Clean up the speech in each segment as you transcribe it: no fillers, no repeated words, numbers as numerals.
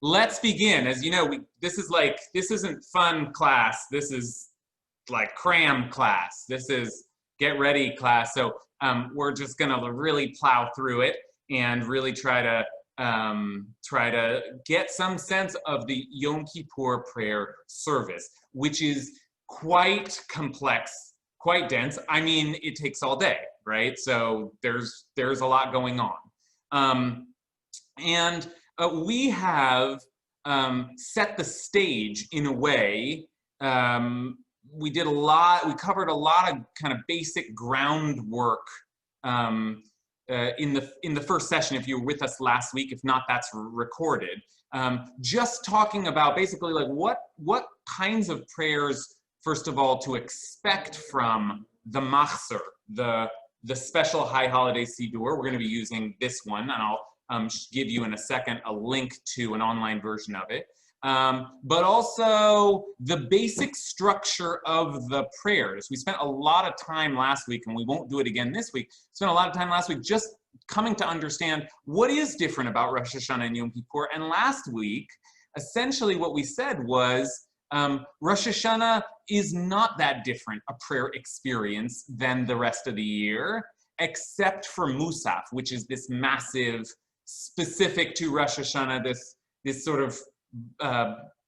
let's begin. As you know, this isn't fun class. This is like cram class. This is get ready class. So we're just gonna really plow through it and really try to get some sense of the Yom Kippur prayer service, which is quite complex, quite dense. I mean, it takes all day, right? So there's a lot going on. We have set the stage in a way. We covered a lot of kind of basic groundwork in the first session, if you were with us last week. If not, that's recorded. Just talking about basically like what kinds of prayers, first of all, to expect from the Machzor, the special high holiday Siddur. We're going to be using this one, and I'll give you in a second a link to an online version of it. But also the basic structure of the prayers. We spent a lot of time last week, and we won't do it again this week. Spent a lot of time last week just coming to understand what is different about Rosh Hashanah and Yom Kippur. And last week, essentially what we said was Rosh Hashanah is not that different a prayer experience than the rest of the year, except for Musaf, which is this massive, specific to Rosh Hashanah, this sort of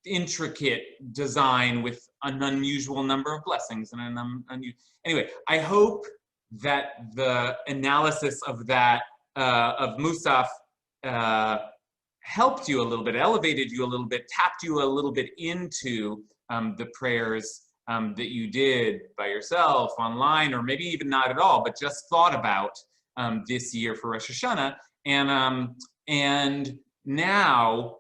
intricate design with an unusual number of blessings and anyway, I hope that the analysis of that of Musaf helped you a little bit, elevated you a little bit, tapped you a little bit into the prayers that you did by yourself online, or maybe even not at all, but just thought about this year for Rosh Hashanah. And now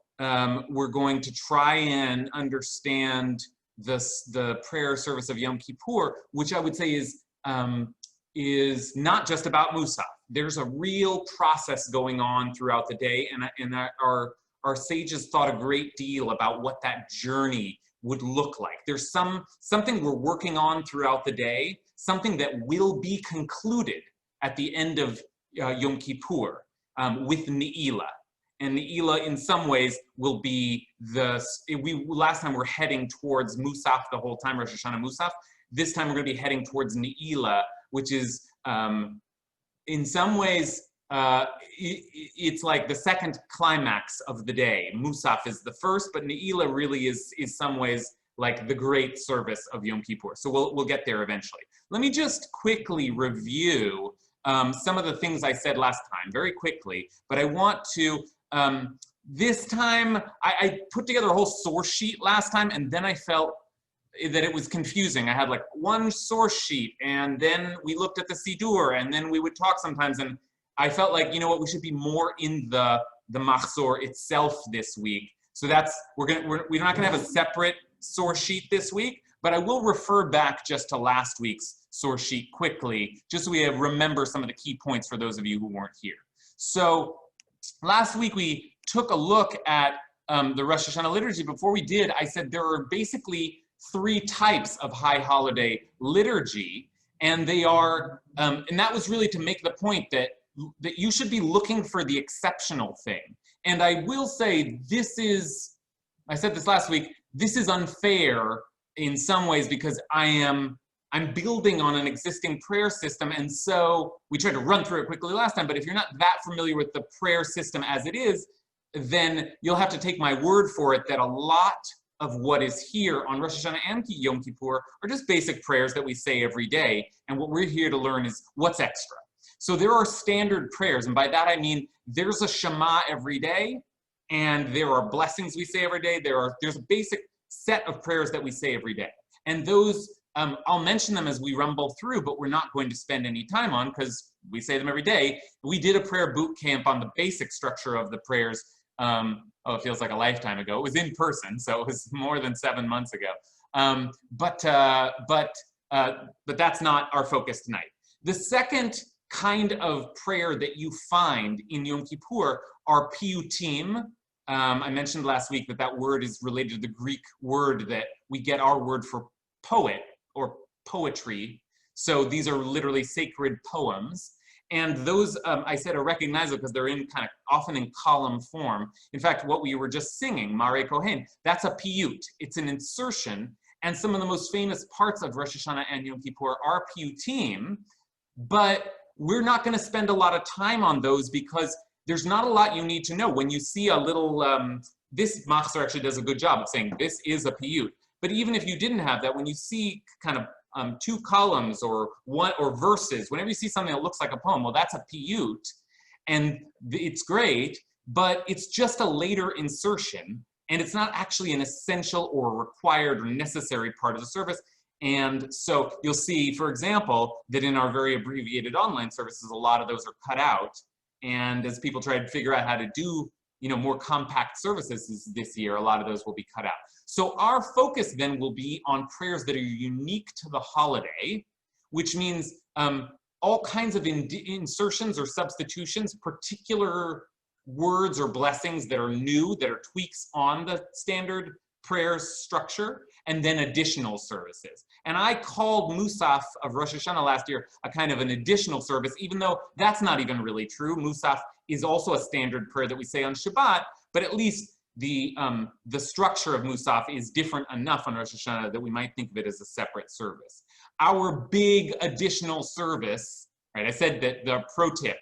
we're going to try and understand the prayer service of Yom Kippur, which I would say is not just about Musaf. There's a real process going on throughout the day, and our sages thought a great deal about what that journey would look like. There's something we're working on throughout the day, something that will be concluded at the end of Yom Kippur with Naila. And Naila, in some ways, will be last time we're heading towards Musaf the whole time, Rosh Hashanah Musaf. This time we're going to be heading towards Naila, which is, in some ways, it's like the second climax of the day. Musaf is the first, but Naila really is some ways like the great service of Yom Kippur. So we'll get there eventually. Let me just quickly review some of the things I said last time, very quickly, but I want to, this time, I put together a whole source sheet last time, and then I felt that it was confusing. I had like one source sheet, and then we looked at the Siddur, and then we would talk sometimes, and I felt like, you know what, we should be more in the Machzor itself this week. So we're not gonna have a separate source sheet this week, but I will refer back just to last week's source sheet quickly, just so we remember some of the key points for those of you who weren't here. So last week we took a look at the Rosh Hashanah liturgy. Before we did, I said there are basically 3 types of high holiday liturgy, and they are, and that was really to make the point that you should be looking for the exceptional thing. And I will say I said this last week, this is unfair in some ways because I'm building on an existing prayer system, and so we tried to run through it quickly last time, but if you're not that familiar with the prayer system as it is, then you'll have to take my word for it that a lot of what is here on Rosh Hashanah and Yom Kippur are just basic prayers that we say every day, and what we're here to learn is what's extra. So there are standard prayers, and by that I mean there's a Shema every day, and there are blessings we say every day. There's a basic set of prayers that we say every day, and those I'll mention them as we rumble through, but we're not going to spend any time on because we say them every day. We did a prayer boot camp on the basic structure of the prayers. It feels like a lifetime ago. It was in person, so it was more than 7 months ago. But that's not our focus tonight. The second kind of prayer that you find in Yom Kippur are piyutim. I mentioned last week that word is related to the Greek word that we get our word for poet or poetry. So these are literally sacred poems. And those, I said, are recognizable because they're in kind of often in column form. In fact, what we were just singing, Mare Kohen, that's a piyut. It's an insertion. And some of the most famous parts of Rosh Hashanah and Yom Kippur are piyutim. But we're not going to spend a lot of time on those because there's not a lot you need to know. When you see a little, this machzor actually does a good job of saying this is a piyut. But even if you didn't have that, when you see kind of 2 columns or verses, whenever you see something that looks like a poem, well, that's a piyut, and it's great, but it's just a later insertion, and it's not actually an essential or required or necessary part of the service. And so you'll see, for example, that in our very abbreviated online services, a lot of those are cut out. And as people try to figure out how to do, more compact services this year, a lot of those will be cut out. So our focus then will be on prayers that are unique to the holiday, which means all kinds of insertions or substitutions, particular words or blessings that are new, that are tweaks on the standard prayer structure, and then additional services. And I called Musaf of Rosh Hashanah last year a kind of an additional service, even though that's not even really true. Musaf is also a standard prayer that we say on Shabbat, but at least the structure of Musaf is different enough on Rosh Hashanah that we might think of it as a separate service. Our big additional service, right, I said that the pro tip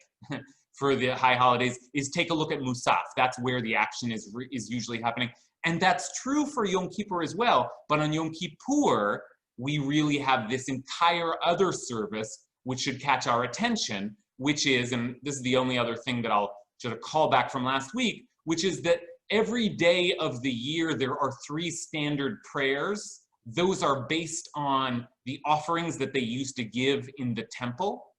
for the high holidays is take a look at Musaf. That's where the action is usually happening. And that's true for Yom Kippur as well, but on Yom Kippur, we really have this entire other service which should catch our attention, which is, and this is the only other thing that I'll sort of call back from last week, which is that every day of the year there are 3 standard prayers. Those are based on the offerings that they used to give in the temple.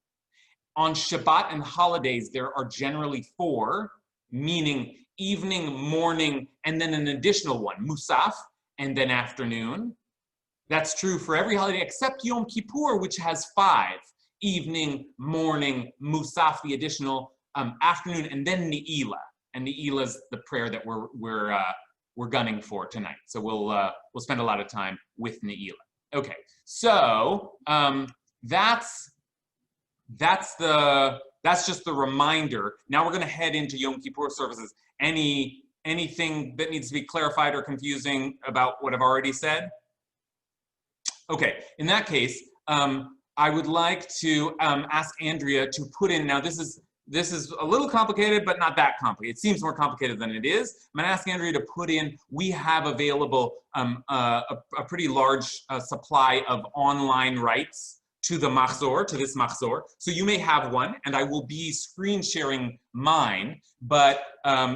On Shabbat and holidays, there are generally 4, meaning evening, morning, and then an additional one, Musaf, and then afternoon. That's true for every holiday except Yom Kippur, which has 5, evening, morning, Musaf, the additional afternoon, and then Naila. And Naila is the prayer that we're gunning for tonight. So we'll spend a lot of time with Naila. Okay, so that's just the reminder. Now we're going to head into Yom Kippur services. Anything that needs to be clarified or confusing about what I've already said? Okay, in that case, I would like to ask Andrea to put in, now this is a little complicated, but not that complicated. It seems more complicated than it is. I'm gonna ask Andrea to put in, we have available a pretty large supply of online rights to the machzor, to this machzor. So you may have one, and I will be screen sharing mine, but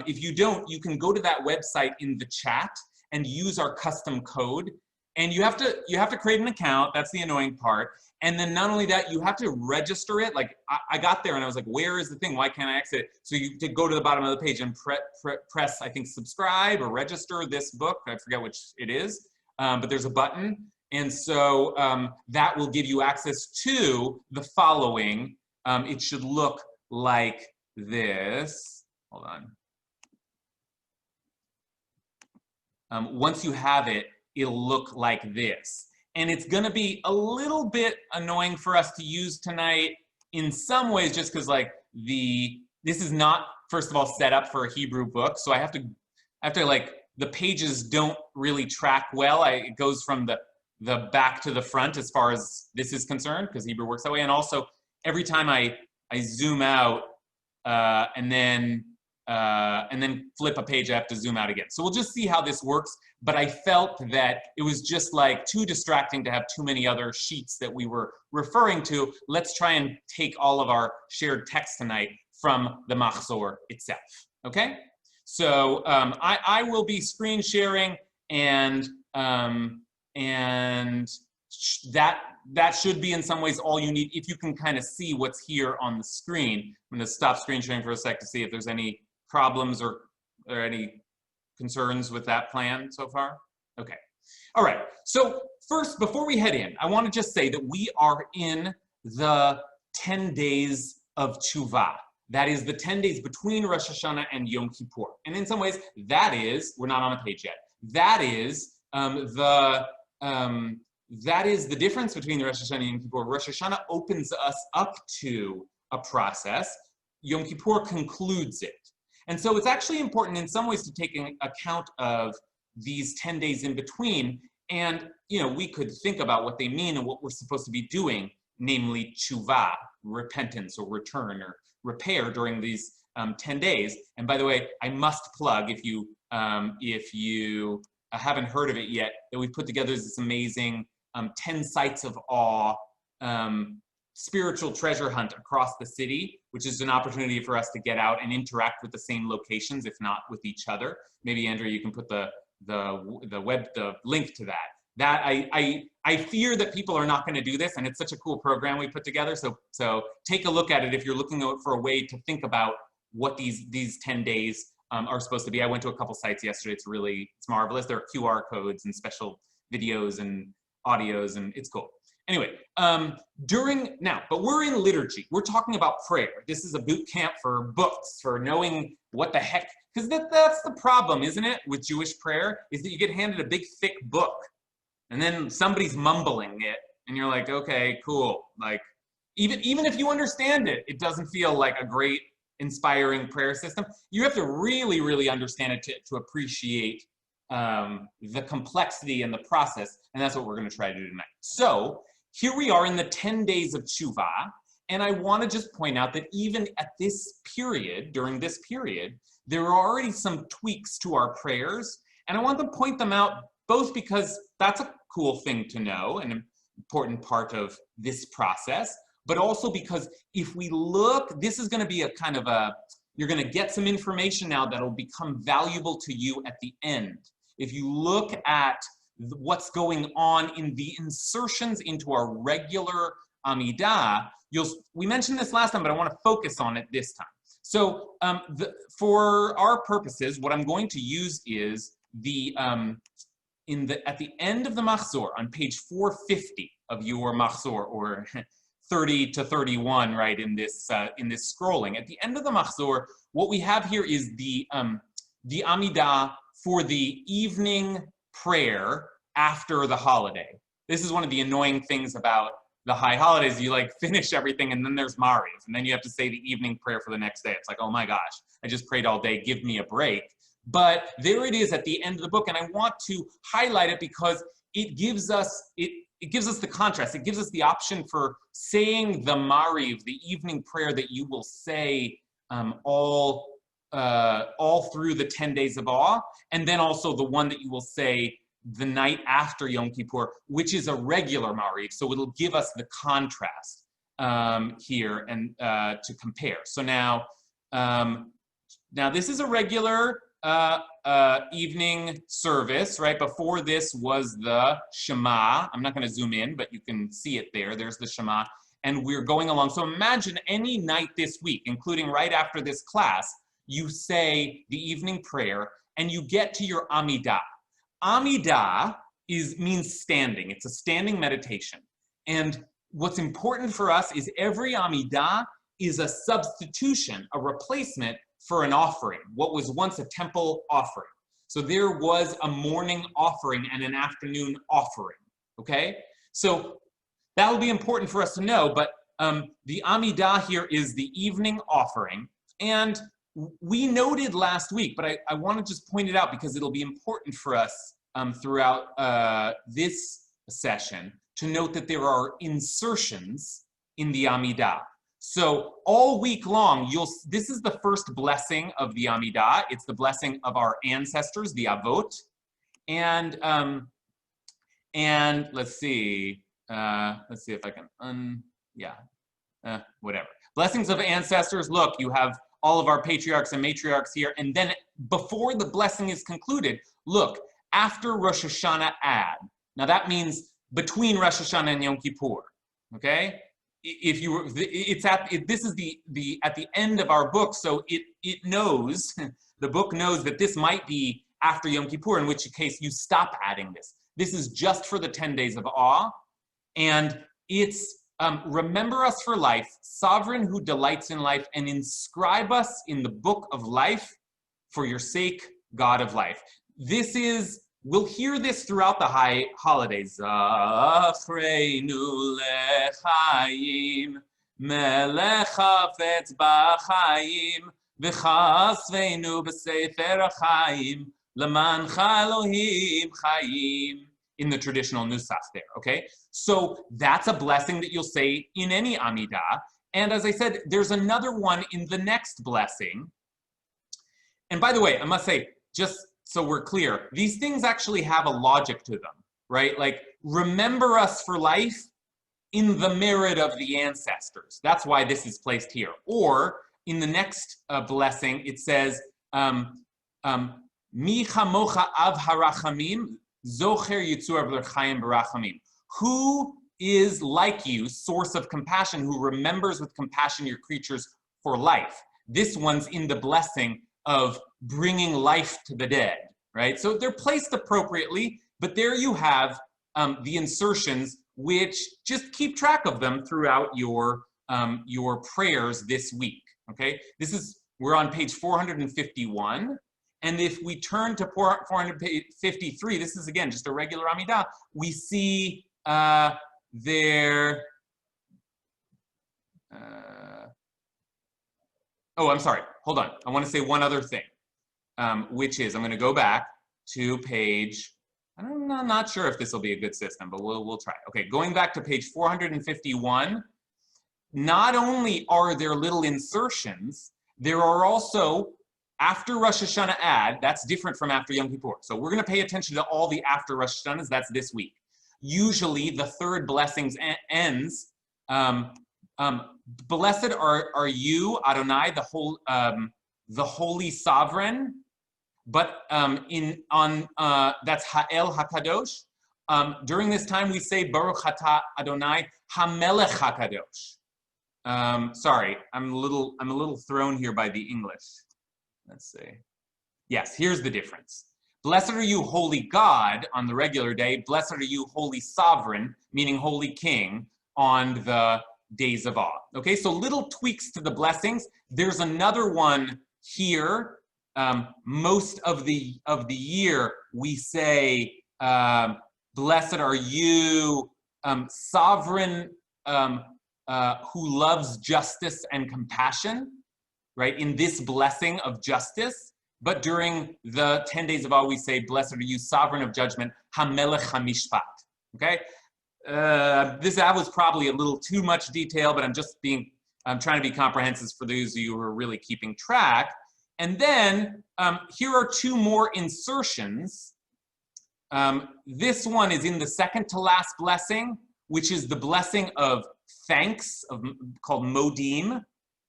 if you don't, you can go to that website in the chat and use our custom code. And you have to create an account. That's the annoying part. And then not only that, you have to register it. Like I got there and I was like, where is the thing? Why can't I exit it? So you to go to the bottom of the page and press, I think, subscribe or register this book. I forget which it is, but there's a button. And so that will give you access to the following. It should look like this. Hold on. Once you have it, it'll look like this. And it's gonna be a little bit annoying for us to use tonight in some ways, just because like this is not, first of all, set up for a Hebrew book. So I have to like, the pages don't really track well. It goes from the back to the front as far as this is concerned, because Hebrew works that way. And also every time I zoom out and then flip a page, I have to zoom out again. So we'll just see how this works. But I felt that it was just like too distracting to have too many other sheets that we were referring to. Let's try and take all of our shared text tonight from the machzor itself, okay? So I will be screen sharing, and that should be in some ways all you need, if you can kind of see what's here on the screen. I'm gonna stop screen sharing for a sec to see if there's any problems or any concerns with that plan so far? Okay. All right. So first, before we head in, I want to just say that we are in the 10 days of Teshuvah. That is the 10 days between Rosh Hashanah and Yom Kippur. And in some ways, that is, we're not on the page yet, that is the difference between the Rosh Hashanah and Yom Kippur. Rosh Hashanah opens us up to a process. Yom Kippur concludes it. And so it's actually important in some ways to take account of these 10 days in between. And, we could think about what they mean and what we're supposed to be doing, namely tshuva, repentance or return or repair during these 10 days. And by the way, I must plug, if you haven't heard of it yet, that we've put together this amazing 10 sites of awe spiritual treasure hunt across the city, which is an opportunity for us to get out and interact with the same locations, if not with each other. Maybe Andrea, you can put the link to that. I fear that people are not going to do this, and it's such a cool program we put together. So take a look at it if you're looking for a way to think about what these 10 days are supposed to be. I went to a couple sites yesterday. It's marvelous. There are QR codes and special videos and audios, and it's cool. Anyway, but we're in liturgy. We're talking about prayer. This is a boot camp for books, for knowing what the heck, because that's the problem, isn't it, with Jewish prayer, is that you get handed a big, thick book, and then somebody's mumbling it, and you're like, okay, cool. Like, even if you understand it, it doesn't feel like a great, inspiring prayer system. You have to really, really understand it to appreciate the complexity and the process, and that's what we're going to try to do tonight. So here we are in the 10 days of tshuva, and I want to just point out that even at this period, during this period, there are already some tweaks to our prayers, and I want to point them out both because that's a cool thing to know, an important part of this process, but also because if we look, this is going to be a kind of you're going to get some information now that'll become valuable to you at the end. If you look at what's going on in the insertions into our regular Amidah, we mentioned this last time, but I want to focus on it this time. So for our purposes, what I'm going to use is at the end of the Machzor, on page 450 of your Machzor, or 30 to 31, right, in this scrolling. At the end of the Machzor, what we have here is the Amidah for the evening prayer after the holiday. This is one of the annoying things about the high holidays. You like finish everything and then there's Mariv, and then you have to say the evening prayer for the next day. It's like, oh my gosh, I just prayed all day, give me a break. But there it is at the end of the book, and I want to highlight it because it gives us the contrast. It gives us the option for saying the Mariv, the evening prayer that you will say all through the 10 days of awe, and then also the one that you will say the night after Yom Kippur, which is a regular Mariv. So it'll give us the contrast here and to compare. So now this is a regular evening service, right? Before this was the Shema. I'm not going to zoom in, but you can see it there. There's the Shema, and we're going along. So imagine any night this week, including right after this class, you say the evening prayer, and you get to your Amidah. Amidah means standing. It's a standing meditation. And what's important for us is every Amidah is a substitution, a replacement for an offering, what was once a temple offering. So there was a morning offering and an afternoon offering, okay? So that will be important for us to know, but the Amidah here is the evening offering. And we noted last week, but I want to just point it out because it'll be important for us throughout this session to note that there are insertions in the Amidah. So all week long, this is the first blessing of the Amidah. It's the blessing of our ancestors, the Avot. And let's see if I can, whatever. Blessings of ancestors. Look, you have all of our patriarchs and matriarchs here. And then before the blessing is concluded, look, after Rosh Hashanah Ad. Now that means between Rosh Hashanah and Yom Kippur, okay? This is at the end of our book, so it knows, the book knows that this might be after Yom Kippur, in which case you stop adding this. This is just for the 10 days of awe, and it's remember us for life, sovereign who delights in life, and inscribe us in the book of life for your sake, God of life. We'll hear this throughout the high holidays. Zachreinu lechaim Melech hafetz b'chaim, v'chasveinu b'sefer ha'chaim, lemancha Elohim chaim. In the traditional nusach there, okay? So that's a blessing that you'll say in any Amidah. And as I said, there's another one in the next blessing. And by the way, I must say, just so we're clear, these things actually have a logic to them, right? Like, remember us for life in the merit of the ancestors. That's why this is placed here. Or in the next blessing, it says, Mi chamocha av harachamim, zocher yitzur v'chayim barachamim. Who is like you, source of compassion, who remembers with compassion your creatures for life? This one's in the blessing of bringing life to the dead, right? So they're placed appropriately, but there you have the insertions, which just keep track of them throughout your prayers this week, okay? We're on page 451. And if we turn to 453, this is again just a regular Amidah, we see there, oh, I'm sorry, hold on. I want to say one other thing, which is, I'm going to go back to page, I'm not sure if this will be a good system, but we'll try. Okay, going back to page 451, not only are there little insertions, there are also, after Rosh Hashanah that's different from after Yom Kippur. So we're going to pay attention to all the after Rosh Hashanahs, that's this week. Usually the third blessings ends, blessed are you, Adonai, the holy sovereign, but that's Ha'el HaKadosh. During this time we say Baruch Atah Adonai HaMelech HaKadosh. Sorry, I'm a little thrown here by the English. Let's see. Yes, here's the difference. Blessed are you, holy God, on the regular day. Blessed are you, holy sovereign, meaning holy king, on the days of awe. Okay, so little tweaks to the blessings. There's another one here. Most of the year we say, blessed are you, sovereign, who loves justice and compassion, right, in this blessing of justice. But during the 10 days of awe, we say, blessed are you, sovereign of judgment, HaMelech HaMishpat, okay? That was probably a little too much detail, but I'm trying to be comprehensive for those of you who are really keeping track. And then here are two more insertions. This one is in the second to last blessing, which is the blessing of thanks, called Modim.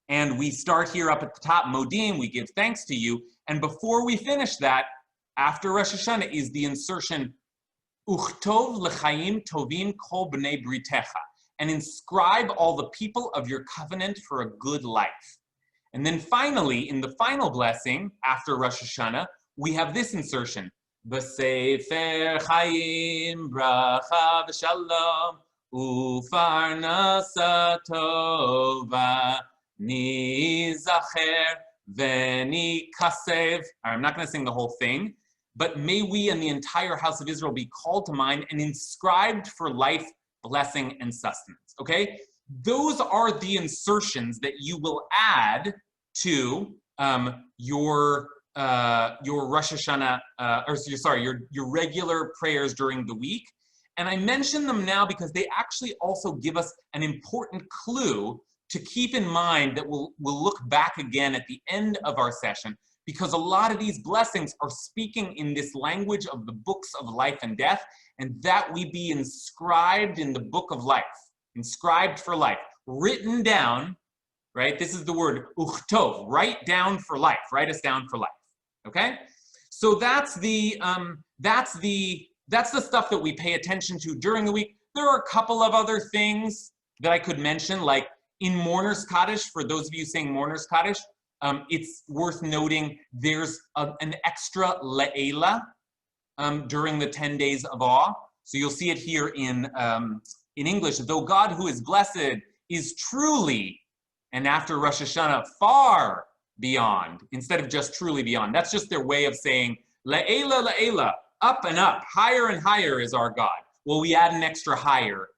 And we start here up at the top, Modim, we give thanks to you. And before we finish that, after Rosh Hashanah is the insertion, Uchtov l'chaim tovim kol b'nei britecha, and inscribe all the people of your covenant for a good life. And then finally, in the final blessing, after Rosh Hashanah, we have this insertion, B'sefer chaim bracha v'shalom ufarnasa tova nizacher v'nikasev. I'm not going to sing the whole thing, but may we and the entire house of Israel be called to mind and inscribed for life, blessing, and sustenance. Okay? Those are the insertions that you will add to your Rosh Hashanah, your regular prayers during the week. And I mention them now because they actually also give us an important clue to keep in mind that we'll look back again at the end of our session, because a lot of these blessings are speaking in this language of the books of life and death, and that we be inscribed in the book of life, inscribed for life, written down, right? This is the word uchtov, write down for life, write us down for life, okay? So that's the stuff that we pay attention to during the week. There are a couple of other things that I could mention, like in Mourner's Kaddish, for those of you saying Mourner's Kaddish, it's worth noting there's an extra le'ela during the 10 days of awe. So you'll see it here in English, though God who is blessed is truly, and after Rosh Hashanah, far beyond, instead of just truly beyond. That's just their way of saying le'ela, le'ela, up and up, higher and higher is our God. Well, we add an extra higher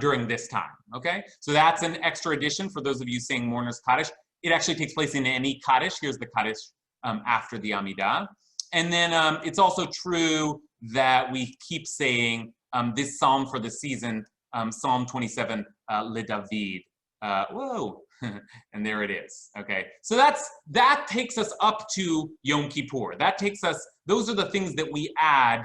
during this time, okay? So that's an extra addition for those of you saying Mourner's Kaddish. It actually takes place in any Kaddish. Here's the Kaddish after the Amidah. And then it's also true that we keep saying this psalm for the season, Psalm 27, Le David. Whoa, and there it is, okay? So that takes us up to Yom Kippur. That takes us, those are the things that we add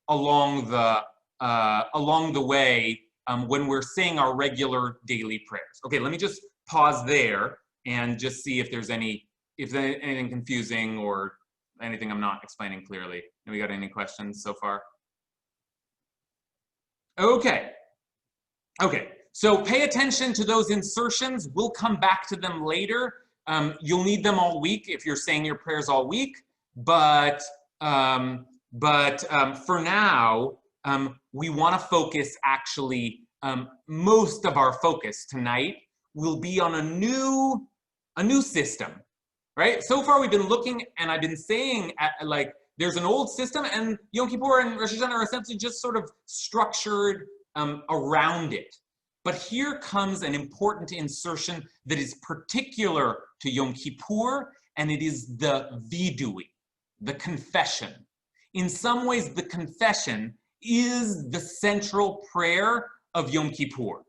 along the way when we're saying our regular daily prayers. Okay, let me just pause there and just see if there's anything confusing or anything I'm not explaining clearly. Have we got any questions so far? Okay. So pay attention to those insertions. We'll come back to them later. You'll need them all week if you're saying your prayers all week. But for now, we want to focus actually. Most of our focus tonight will be on a new system, right? So far we've been looking, and I've been saying like there's an old system, and Yom Kippur and Rosh Hashanah are essentially just sort of structured around it. But here comes an important insertion that is particular to Yom Kippur, and it is the V Dewey, the confession. In some ways, the confession is the central prayer of Yom Kippur,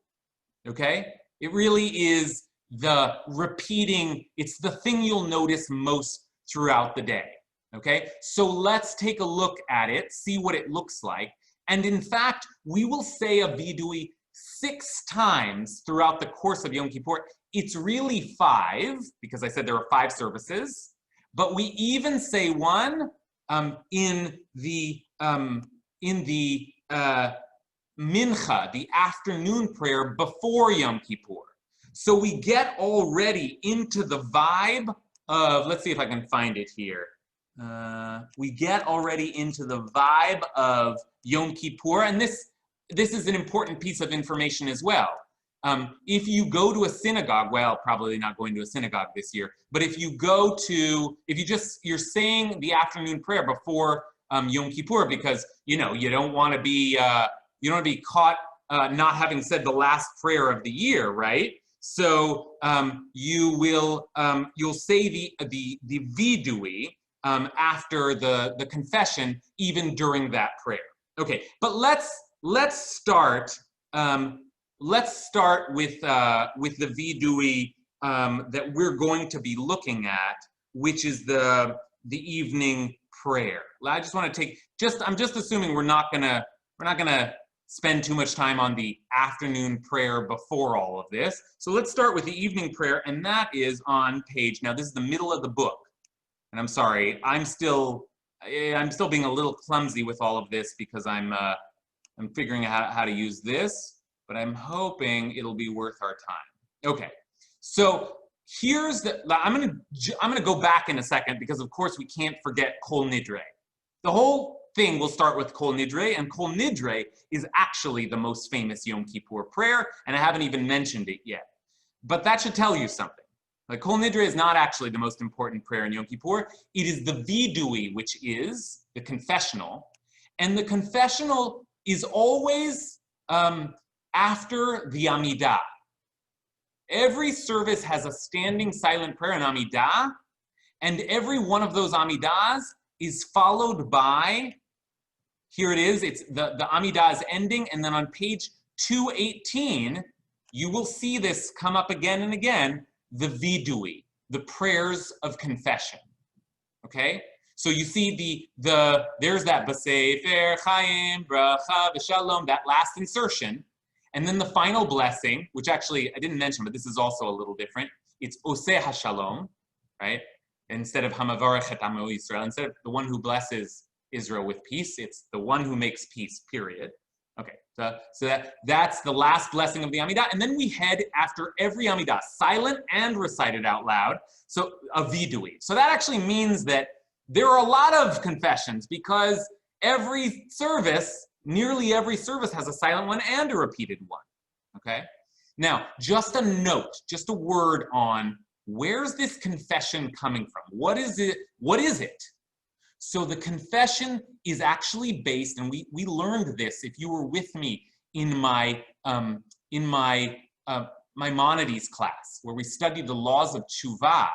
okay? It really is the repeating, it's the thing you'll notice most throughout the day, okay? So let's take a look at it, see what it looks like. And in fact, we will say a V Dewey 6 times throughout the course of Yom Kippur. It's really 5, because I said there are 5 services, but we even say one in the mincha, the afternoon prayer before Yom Kippur. So we get already into the vibe of, let's see if I can find it here. We get already into the vibe of Yom Kippur, and this is an important piece of information as well. If you go to a synagogue, well, probably not going to a synagogue this year, but if you go to, you're saying the afternoon prayer before Yom Kippur, because you don't want to be caught not having said the last prayer of the year, right? So you'll say the V Dewey after the confession, even during that prayer. Okay, but let's start with the V Dewey that we're going to be looking at, which is the evening prayer. I just want to I'm just assuming we're not gonna spend too much time on the afternoon prayer before all of this. So let's start with the evening prayer, and that is on page, now this is the middle of the book. And I'm sorry, I'm still being a little clumsy with all of this because I'm figuring out how to use this, but I'm hoping it'll be worth our time. Okay, so here's I'm gonna go back in a second because of course we can't forget Kol Nidre. The whole thing will start with Kol Nidre, and Kol Nidre is actually the most famous Yom Kippur prayer, and I haven't even mentioned it yet. But that should tell you something. Like, Kol Nidre is not actually the most important prayer in Yom Kippur. It is the V Dewey, which is the confessional, and the confessional is always after the Amidah. Every service has a standing silent prayer in Amidah, and every one of those Amidahs is followed by, here it is, it's the Amidah is ending, and then on page 218, you will see this come up again and again, the V Dewey, the prayers of confession, okay? So you see there's that B'Sefer Chaim, Bracha, V'Shalom, that last insertion, and then the final blessing, which actually I didn't mention, but this is also a little different. It's Oseh HaShalom, right? Instead of Hamavarech et Amo Yisrael, instead of the one who blesses Israel with peace, it's the one who makes peace, period. Okay, so that's the last blessing of the Amidah, and then we head after every Amidah, silent and recited out loud, so a V Dewey. So that actually means that there are a lot of confessions because every service, nearly every service has a silent one and a repeated one, okay? Now, just a note, just a word on where's this confession coming from? What is it? What is it? So the confession is actually based, and we learned this if you were with me in my Maimonides class, where we studied the laws of tshuva,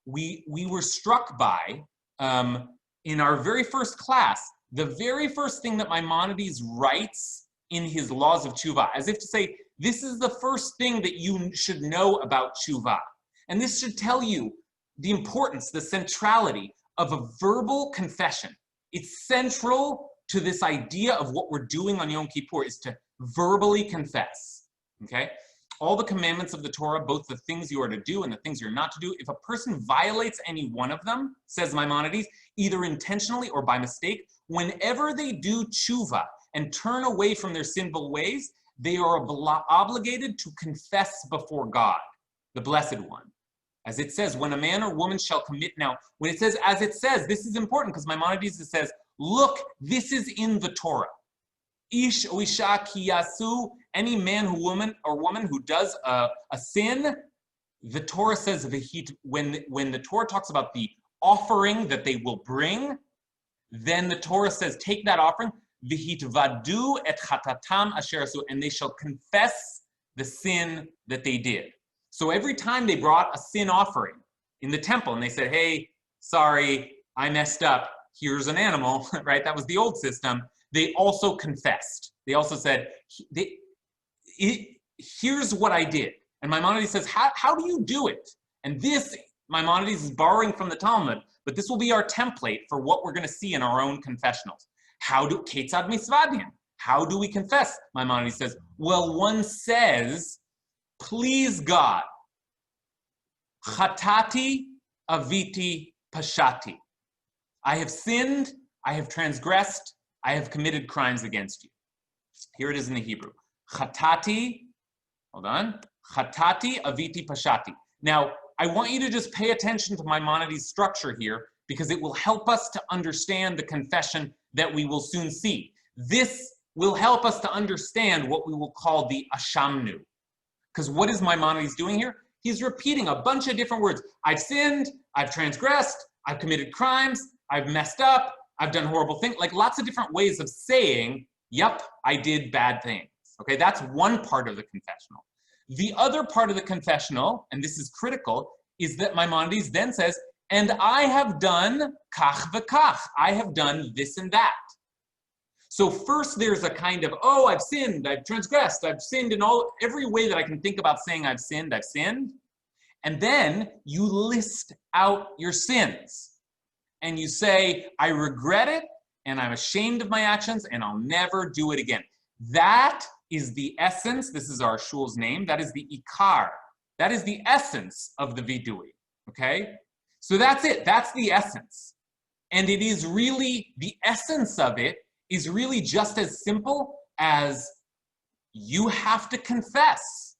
we were struck by, in our very first class, the very first thing that Maimonides writes in his laws of tshuva, as if to say, this is the first thing that you should know about tshuva. And this should tell you the importance, the centrality of a verbal confession. It's central to this idea of what we're doing on Yom Kippur, is to verbally confess, okay? All the commandments of the Torah, both the things you are to do and the things you're not to do, if a person violates any one of them, says Maimonides, either intentionally or by mistake, whenever they do tshuva and turn away from their sinful ways, they are obligated to confess before God, the Blessed One. As it says, when a man or woman shall commit, now, when it says, as it says, this is important because Maimonides says, look, this is in the Torah. Ish o isha ki yasu, any man or woman who does a sin, the Torah says, when the Torah talks about the offering that they will bring, then the Torah says, take that offering, v'hitvadu et chatatam asher asu, and they shall confess the sin that they did. So every time they brought a sin offering in the temple and they said, hey, sorry, I messed up, here's an animal, right? That was the old system. They also confessed. They also said, here's what I did. And Maimonides says, how do you do it? And this, Maimonides is borrowing from the Talmud, but this will be our template for what we're going to see in our own confessionals. Ketzad misvadin? How do we confess? Maimonides says, well, one says, please God, chatati aviti pashati. I have sinned, I have transgressed, I have committed crimes against you. Here it is in the Hebrew. Chatati, hold on, chatati aviti pashati. Now, I want you to just pay attention to Maimonides' structure here, because it will help us to understand the confession that we will soon see. This will help us to understand what we will call the ashamnu. Because what is Maimonides doing here? He's repeating a bunch of different words. I've sinned, I've transgressed, I've committed crimes, I've messed up, I've done horrible things, like lots of different ways of saying, yep, I did bad things. Okay, that's one part of the confessional. The other part of the confessional, and this is critical, is that Maimonides then says, and I have done kach v'kach. I have done this and that. So first there's a kind of, oh, I've sinned, I've transgressed, I've sinned in every way that I can think about saying I've sinned. And then you list out your sins. And you say, I regret it, and I'm ashamed of my actions, and I'll never do it again. That is the essence, this is our shul's name, that is the ikar. That is the essence of the V Dewey, okay? So that's it, that's the essence. And it is really, the essence of it is really just as simple as you have to confess.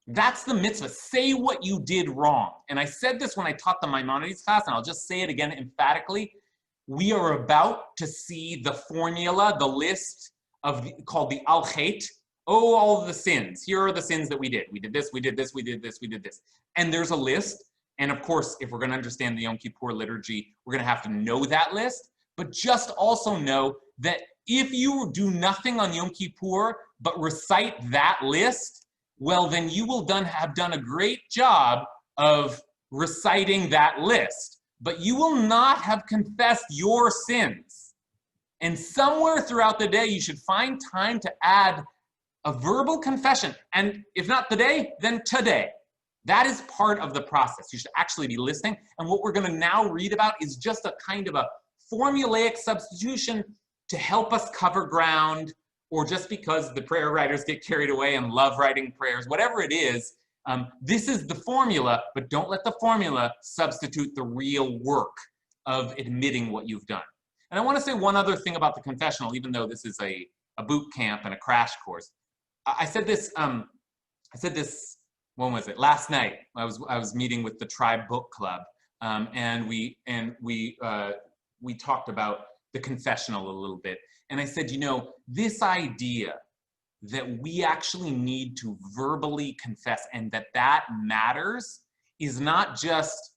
That's the mitzvah. Say what you did wrong. And I said this when I taught the Maimonides class, and I'll just say it again emphatically. We are about to see the formula, the list called the al-chet. Oh, all of the sins. Here are the sins that we did. We did this, we did this, we did this, we did this. And there's a list. And of course, if we're going to understand the Yom Kippur liturgy, we're going to have to know that list. But just also know that if you do nothing on Yom Kippur but recite that list, well, then you will have done a great job of reciting that list. But you will not have confessed your sins. And somewhere throughout the day, you should find time to add a verbal confession. And if not today, then today. That is part of the process. You should actually be listening. And what we're going to now read about is just a kind of a formulaic substitution to help us cover ground, or just because the prayer writers get carried away and love writing prayers, whatever it is, this is the formula, but don't let the formula substitute the real work of admitting what you've done. And I want to say one other thing about the confessional, even though this is a boot camp and a crash course. I said this, when was it? Last night. I was meeting with the Tribe Book Club, and we talked about the confessional a little bit. And I said, you know, this idea that we actually need to verbally confess and that matters is not just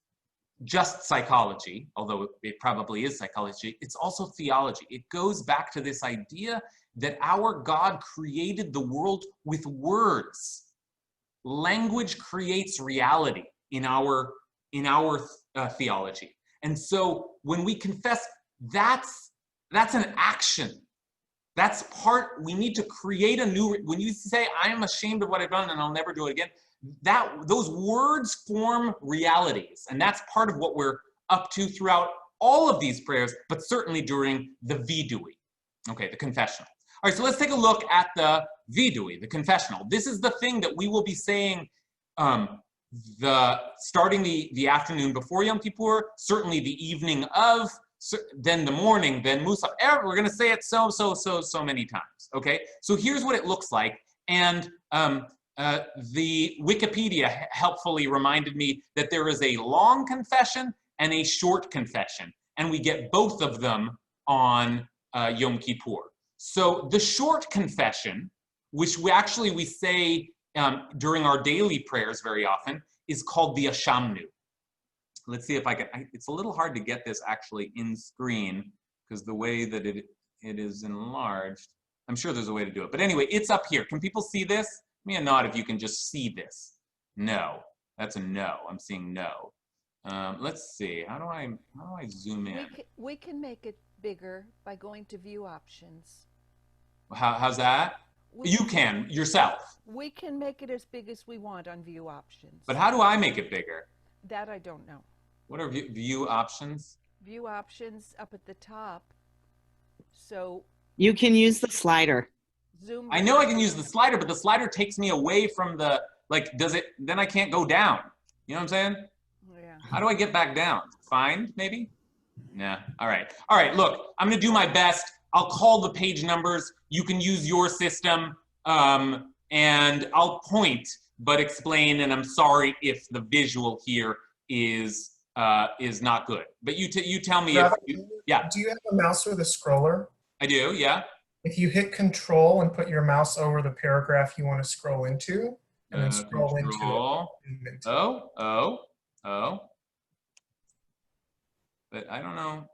just psychology, although it probably is psychology, it's also theology. It goes back to this idea that our God created the world with words. Language creates reality in our theology. And so when we confess, that's an action. That's part, we need to create a new, when you say, I am ashamed of what I've done and I'll never do it again, those words form realities. And that's part of what we're up to throughout all of these prayers, but certainly during the V Dewey, okay, the confessional. All right, so let's take a look at the V Dewey, the confessional. This is the thing that we will be saying starting the afternoon before Yom Kippur, certainly the evening of, then the morning, then Musaf. We're going to say it so many times, okay? So here's what it looks like. And the Wikipedia helpfully reminded me that there is a long confession and a short confession, and we get both of them on Yom Kippur. So the short confession, which we say during our daily prayers very often, is called the Ashamnu. Let's see if I can, it's a little hard to get this actually in screen because the way that it is enlarged, I'm sure there's a way to do it. But anyway, it's up here. Can people see this? Give me a nod if you can just see this. No, that's a no. I'm seeing no. Let's see, how do I zoom in? We can make it bigger by going to view options. How's that? You can, yourself. We can make it as big as we want on view options. But how do I make it bigger? That I don't know. What are view options? View options up at the top. So you can use the slider. Zoom. I know I can use the slider, but the slider takes me away from the, like, then I can't go down. You know what I'm saying? Yeah. How do I get back down? Find, maybe? Yeah, all right, look, I'm gonna do my best. I'll call the page numbers. You can use your system, and I'll point, but explain, and I'm sorry if the visual here is not good. But you tell me Rabbi, if yeah. Do you have a mouse with a scroller? I do, yeah. If you hit Control and put your mouse over the paragraph you want to scroll into, and then scroll into it. Oh. But I don't know.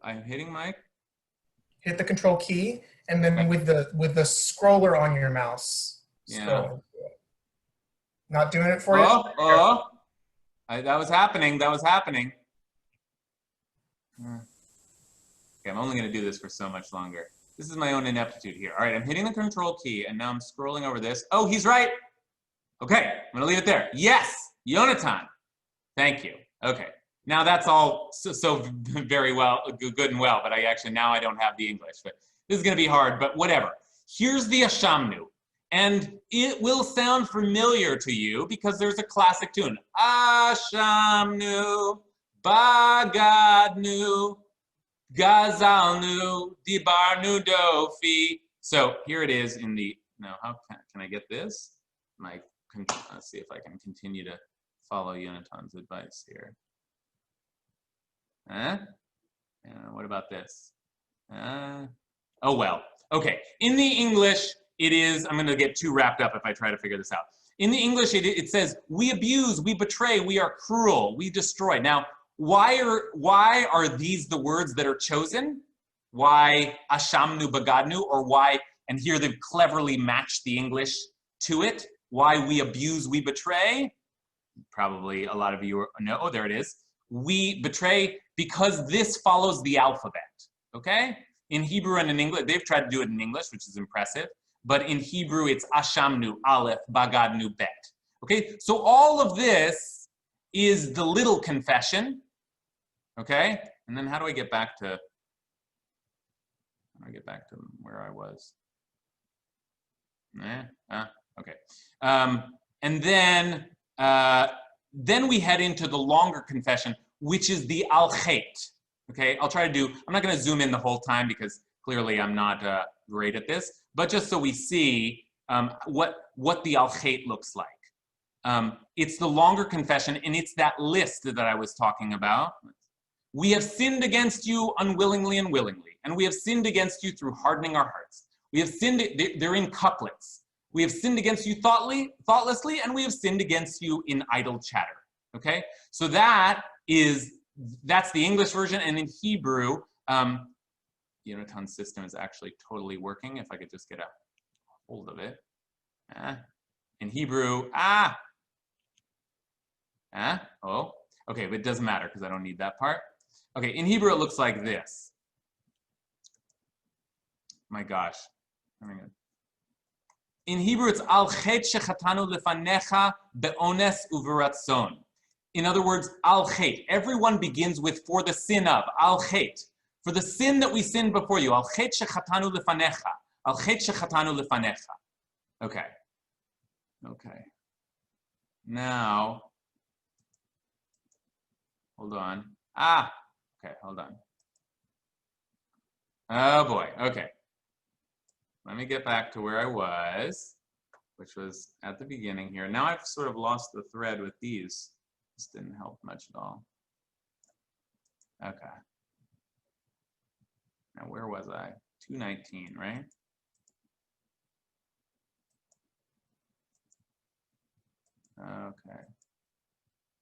I'm hitting Mike. Hit the Control key, and then with the scroller on your mouse, scroll into it. Not doing it for you? That was happening. Okay, I'm only going to do this for so much longer. This is my own ineptitude here. All right, I'm hitting the Control key, and now I'm scrolling over this. Oh, he's right. Okay, I'm going to leave it there. Yes, Yonatan. Thank you. Okay. Now that's all so very well, good and well, but now I don't have the English, but this is gonna be hard, but whatever. Here's the Ashamnu, and it will sound familiar to you because there's a classic tune. Ashamnu, Bagadnu, Gazalnu, Dibarnu Dofi. So here it is in the, now how can I get this? Let's see if I can continue to follow Yonatan's advice here. What about this? Oh well. Okay. In the English, it is, I'm going to get too wrapped up if I try to figure this out. In the English, it says, we abuse, we betray, we are cruel, we destroy. Now, why are these the words that are chosen? Why Ashamnu Bagadnu, or why, and here they've cleverly matched the English to it. Why we abuse, we betray? Probably a lot of you know, oh, there it is. We betray because this follows the alphabet, okay? In Hebrew and in English, they've tried to do it in English, which is impressive, but in Hebrew, it's Ashamnu, Aleph, Bagadnu, Bet, okay? So all of this is the little confession, okay? And then how do I get back to where I was? Okay. And then we head into the longer confession, which is the Al-Chet. Okay, I'll try to do, I'm not going to zoom in the whole time because clearly I'm not great at this, but just so we see what the Al-Chet looks like. It's the longer confession, and it's that list that I was talking about. We have sinned against you unwillingly and willingly, and we have sinned against you through hardening our hearts. We have sinned, they're in couplets. We have sinned against you thoughtlessly, and we have sinned against you in idle chatter. Okay, so that that's the English version, and in Hebrew, Uniton system is actually totally working. If I could just get a hold of it. In Hebrew, oh, okay, but it doesn't matter because I don't need that part. Okay, in Hebrew it looks like this. My gosh. In Hebrew it's al chet shechatanu lefanecha beones uveratzon. In other words, al chet. Everyone begins with for the sin of, al chet. For the sin that we sinned before you, al chet shechatanu lefanecha. Al chet shechatanu lefanecha. Okay. Okay. Now, hold on. Okay, hold on. Oh boy, okay. Let me get back to where I was, which was at the beginning here. Now I've sort of lost the thread with these. This didn't help much at all. Okay. Now where was I? 219, right? Okay.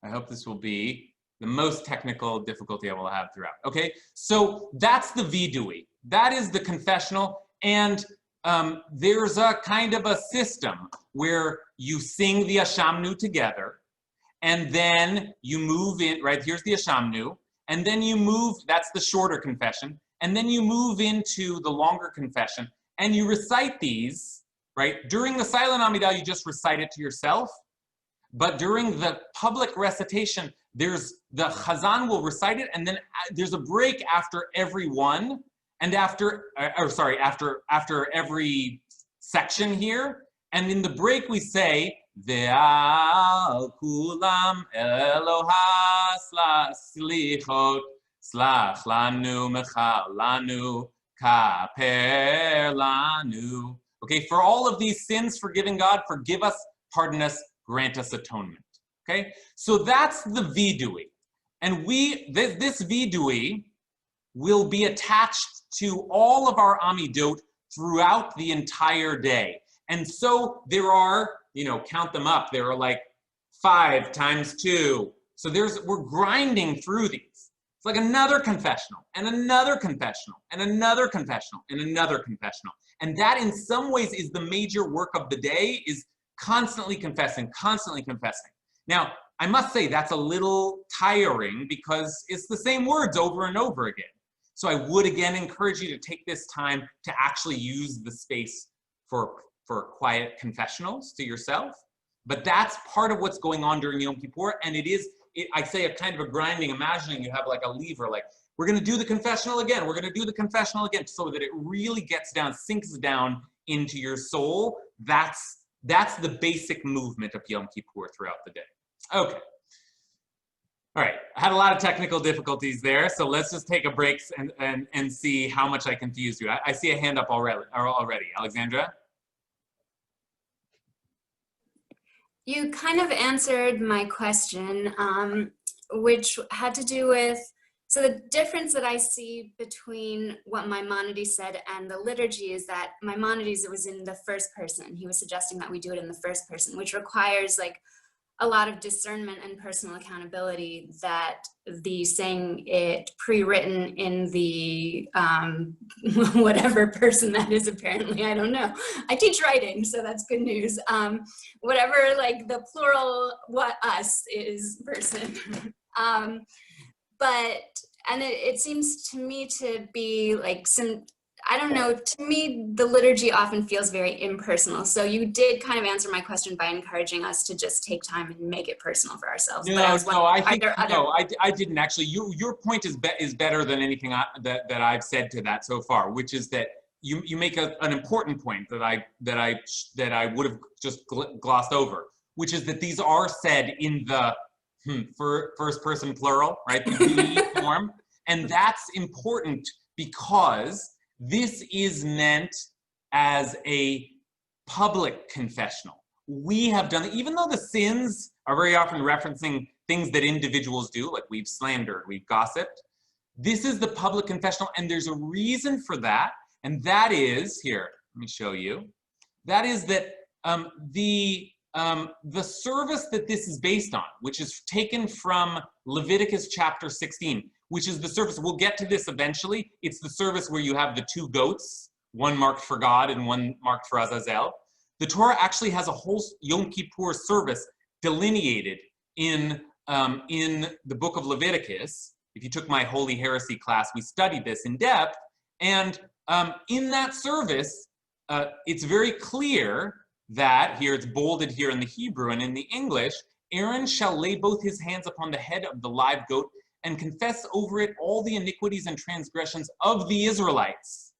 I hope this will be the most technical difficulty I will have throughout. Okay, so that's the V Dewey. That is the confessional, and there's a kind of a system where you sing the Ashamnu together, and then you move in, right, here's the Ashamnu, and then you move, that's the shorter confession, and then you move into the longer confession, and you recite these, right? During the silent Amidah, you just recite it to yourself, but during the public recitation, there's the Chazan will recite it, and then there's a break after every one, and after every section here, and in the break we say, Ve'al kulam Elohas slichot, slach lanu mechal lanu kaper lanu. Okay, for all of these sins, forgiving God, forgive us, pardon us, grant us atonement. Okay, so that's the V Dewey, and this V Dewey will be attached to all of our Amidot throughout the entire day. And so there are, count them up, there are like 5 times 2. So we're grinding through these. It's like another confessional, and another confessional, and another confessional, and another confessional. And that in some ways is the major work of the day, is constantly confessing, constantly confessing. Now, I must say that's a little tiring because it's the same words over and over again. So I would again encourage you to take this time to actually use the space for quiet confessionals to yourself. But that's part of what's going on during Yom Kippur, and I say a kind of a grinding, imagining you have like a lever, like we're going to do the confessional again, we're going to do the confessional again, so that it really gets down, sinks down into your soul. That's the basic movement of Yom Kippur throughout the day. Okay. All right, I had a lot of technical difficulties there, so let's just take a break and see how much I confused you. I see a hand up already. Alexandra? You kind of answered my question, which had to do with, so the difference that I see between what Maimonides said and the liturgy is that Maimonides was in the first person. He was suggesting that we do it in the first person, which requires like a lot of discernment and personal accountability, that the saying it pre-written in the whatever person that is, apparently, I don't know. I teach writing, so that's good news. Whatever, like the plural, what us is person. And it seems to me to be like I don't know, to me, the liturgy often feels very impersonal. So you did kind of answer my question by encouraging us to just take time and make it personal for ourselves. I didn't actually. Your point is better than anything that I've said to that so far, which is that you make an important point that I would have just glossed over, which is that these are said in the first person plural, right? The form, and that's important because this is meant as a public confessional. We have done, even though the sins are very often referencing things that individuals do, like we've slandered, we've gossiped, this is the public confessional, and there's a reason for that, and that is, here, let me show you, that is that the service that this is based on, which is taken from Leviticus chapter 16, which is the service, we'll get to this eventually. It's the service where you have the two goats, one marked for God and one marked for Azazel. The Torah actually has a whole Yom Kippur service delineated in the book of Leviticus. If you took my Holy Heresy class, we studied this in depth. And in that service, it's very clear that, here it's bolded here in the Hebrew and in the English, Aaron shall lay both his hands upon the head of the live goat and confess over it all the iniquities and transgressions of the Israelites,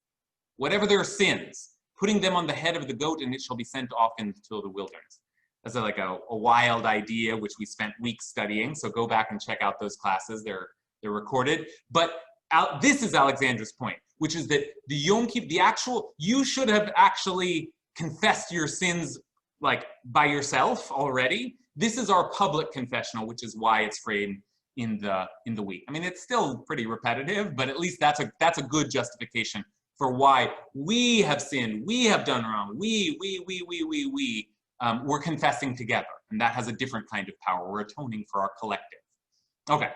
whatever their sins, putting them on the head of the goat, and it shall be sent off into the wilderness. That's like a wild idea, which we spent weeks studying. So go back and check out those classes. They're recorded. But this is Alexandra's point, which is that the Yom Kippur, you should have actually confessed your sins like by yourself already. This is our public confessional, which is why it's framed in the week. I mean, it's still pretty repetitive, but at least that's a good justification for why we have sinned, we have done wrong, we're confessing together, and that has a different kind of power. We're atoning for our collective. Okay,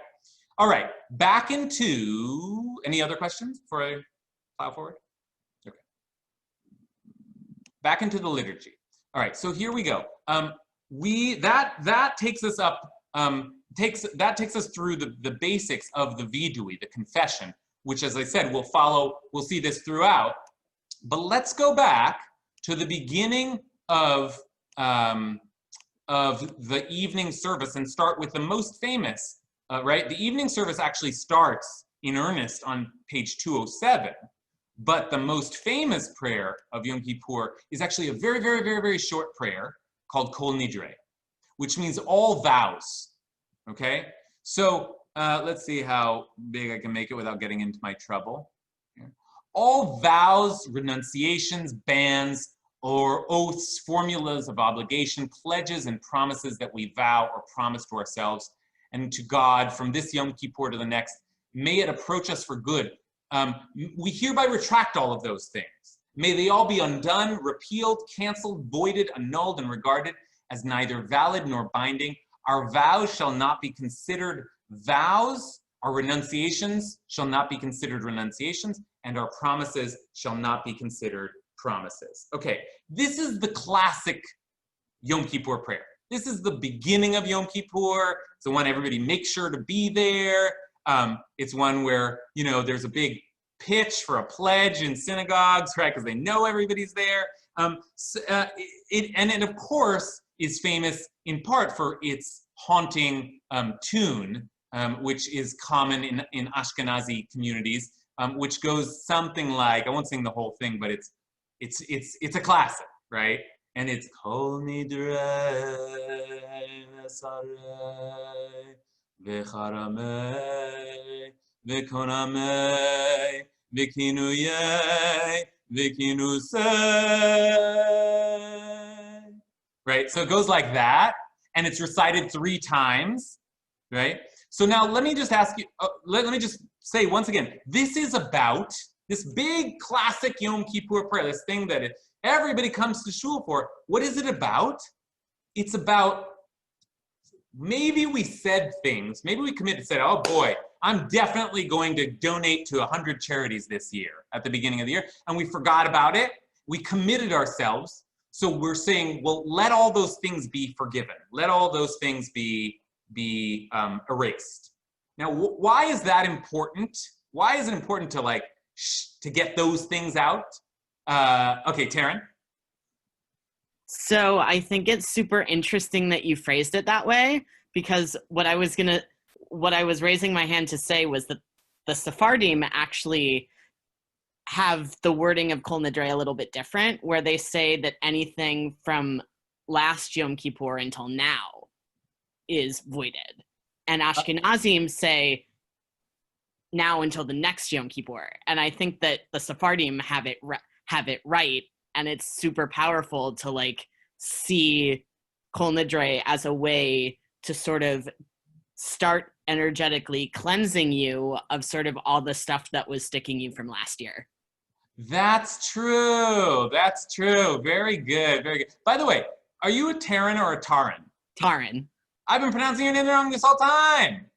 all right, back into, any other questions before I plow forward? Okay. Back into the liturgy. All right, so here we go. That takes us up, takes us through the basics of the V Dewey, the confession, which, as I said, we'll see this throughout. But let's go back to the beginning of the evening service and start with the most famous, right? The evening service actually starts in earnest on page 207, but the most famous prayer of Yom Kippur is actually a very, very, very, very short prayer called Kol Nidre, which means all vows, okay? So let's see how big I can make it without getting into my trouble. All vows, renunciations, bans, or oaths, formulas of obligation, pledges, and promises that we vow or promise to ourselves and to God from this Yom Kippur to the next, may it approach us for good. We hereby retract all of those things. May they all be undone, repealed, canceled, voided, annulled, and regarded as neither valid nor binding. Our vows shall not be considered vows, our renunciations shall not be considered renunciations, and our promises shall not be considered promises. Okay, this is the classic Yom Kippur prayer. This is the beginning of Yom Kippur. It's the one everybody makes sure to be there. It's one where, you know, there's a big pitch for a pledge in synagogues, right? Because they know everybody's there. It of course is famous in part for its haunting tune, which is common in Ashkenazi communities, which goes something like, I won't sing the whole thing, but it's a classic, right? And it's Kol Nidre Sarei V'charamei V'konamei V'kinuyei V'kinusei. Right, so it goes like that, and it's recited 3 times, right? So now let me just ask you, let me just say once again, this is about this big classic Yom Kippur prayer, this thing that everybody comes to shul for. What is it about? It's about, maybe we said things, maybe we committed, said, oh boy, I'm definitely going to donate to 100 charities this year at the beginning of the year, and we forgot about it. We committed ourselves. So we're saying, well, let all those things be forgiven. Let all those things be erased. Now, why is that important? Why is it important to to get those things out? Okay, Taryn. So I think it's super interesting that you phrased it that way, because what I was raising my hand to say was that the Sephardim actually have the wording of Kol Nidre a little bit different, where they say that anything from last Yom Kippur until now is voided. And Ashkenazim say now until the next Yom Kippur. And I think that the Sephardim have it right, and it's super powerful to see Kol Nidre as a way to sort of start energetically cleansing you of sort of all the stuff that was sticking you from last year. That's true. That's true. Very good. Very good. By the way, Are you a Terran or a Taran? Taran. I've been pronouncing your name wrong this whole time.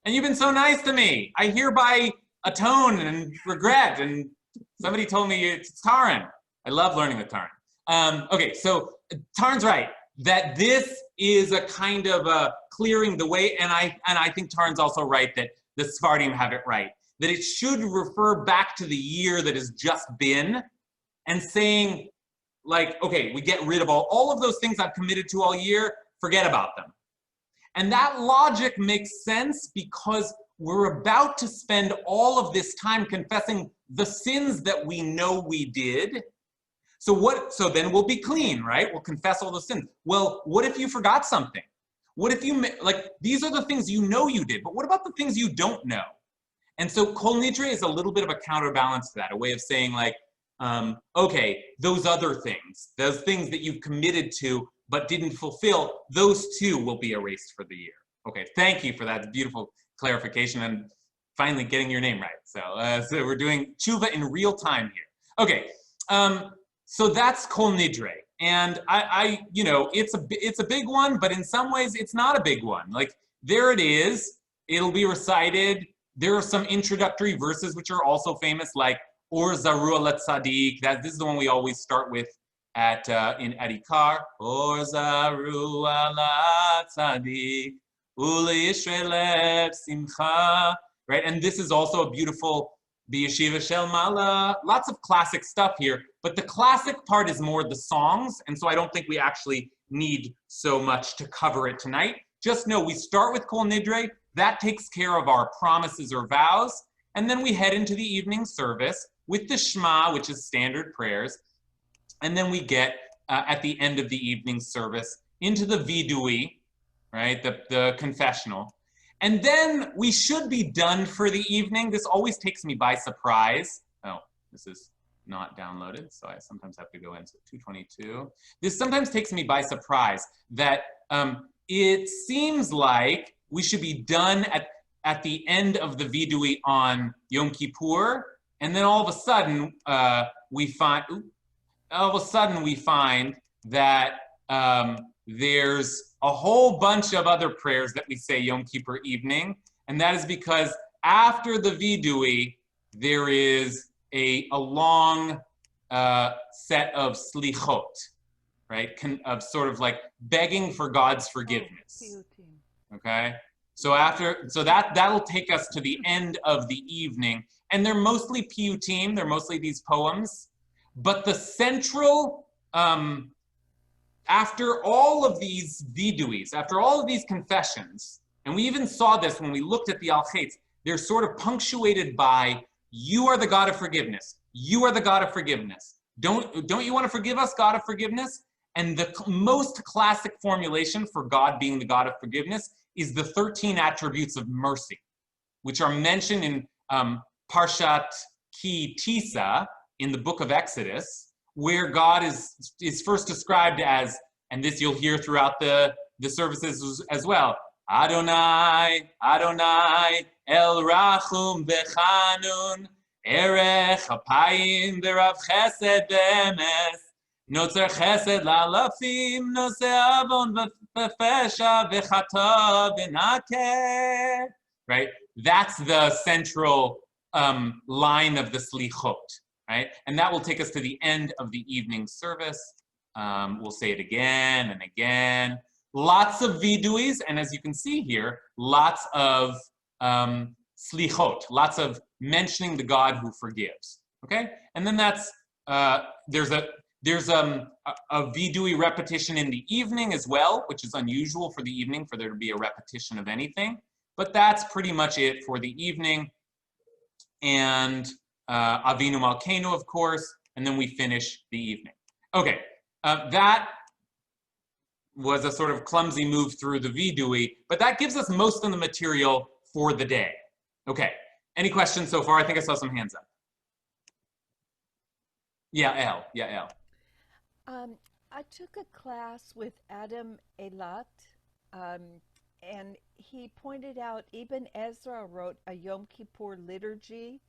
And you've been so nice to me. I hereby atone and regret. And somebody told me it's Taran. I love learning with Taran. Okay, so Taran's right. That this is a kind of clearing the way. And I think Taran's also right that the Sephardim have it right. That it should refer back to the year that has just been and saying, like, okay, we get rid of all of those things I've committed to all year, forget about them. And that logic makes sense because we're about to spend all of this time confessing the sins that we know we did. So then we'll be clean, right? We'll confess all the sins. Well, what if you forgot something? What if you, like, these are the things you know you did, but what about the things you don't know? And so Kol Nidre is a little bit of a counterbalance to that, a way of saying, like, okay, those other things, those things that you've committed to but didn't fulfill, those too will be erased for the year. Okay, thank you for that beautiful clarification and finally getting your name right. So we're doing tshuva in real time here. Okay, so that's Kol Nidre. And I you know, it's a big one, but in some ways it's not a big one. Like, there it is, it'll be recited. There are some introductory verses which are also famous, like Or Zaru ala Tzadik. This is the one we always start with at Ikar. Or Zaru ala Tzadik, Ule Yisrael Simcha. Right, and this is also a beautiful B'Yeshiva Shel Mala. Lots of classic stuff here, but the classic part is more the songs, and so I don't think we actually need so much to cover it tonight. Just know we start with Kol Nidre. That takes care of our promises or vows. And then we head into the evening service with the Shema, which is standard prayers. And then we get, at the end of the evening service, into the V Dewey, right, the confessional. And then we should be done for the evening. This always takes me by surprise. Oh, this is not downloaded, so I sometimes have to go into 222. This sometimes takes me by surprise that it seems like we should be done at the end of the V Dewey on Yom Kippur, and then all of a sudden we find that there's a whole bunch of other prayers that we say Yom Kippur evening, and that is because after the V Dewey there is a long set of slichot, right? Of sort of like begging for God's forgiveness. Okay, so that'll take us to the end of the evening, and they're mostly piyutim, they're mostly these poems, but the central, after all of these viduis, after all of these confessions, and we even saw this when we looked at the Al-Chetz, they're sort of punctuated by, you are the God of forgiveness, you are the God of forgiveness. Don't you want to forgive us, God of forgiveness? And the most classic formulation for God being the God of forgiveness is the 13 attributes of mercy, which are mentioned in Parshat Ki Tisa in the book of Exodus, where God is first described as, and this you'll hear throughout the services as well, Adonai, Adonai, El Rachum V'Chanun, Erech Hapayim V'Rav Chesed V'Emes, Notzer Chesed La'alafim, Noseh Avon V'Fesha V'Chata V'Nakeh. Right? That's the central line of the Slichot. Right? And that will take us to the end of the evening service. We'll say it again and again. Lots of viduis, and as you can see here, lots of slichot, lots of mentioning the God who forgives. Okay, and then that's there's a vidui repetition in the evening as well, which is unusual for the evening for there to be a repetition of anything. But that's pretty much it for the evening, and Avinu Malkeinu, of course, and then we finish the evening. Okay, that was a sort of clumsy move through the V Dewey, but that gives us most of the material for the day. Okay, any questions so far? I think I saw some hands up. Yeah, El. Yeah, El. I took a class with Adam Eilat, and he pointed out Ibn Ezra wrote a Yom Kippur Liturgy,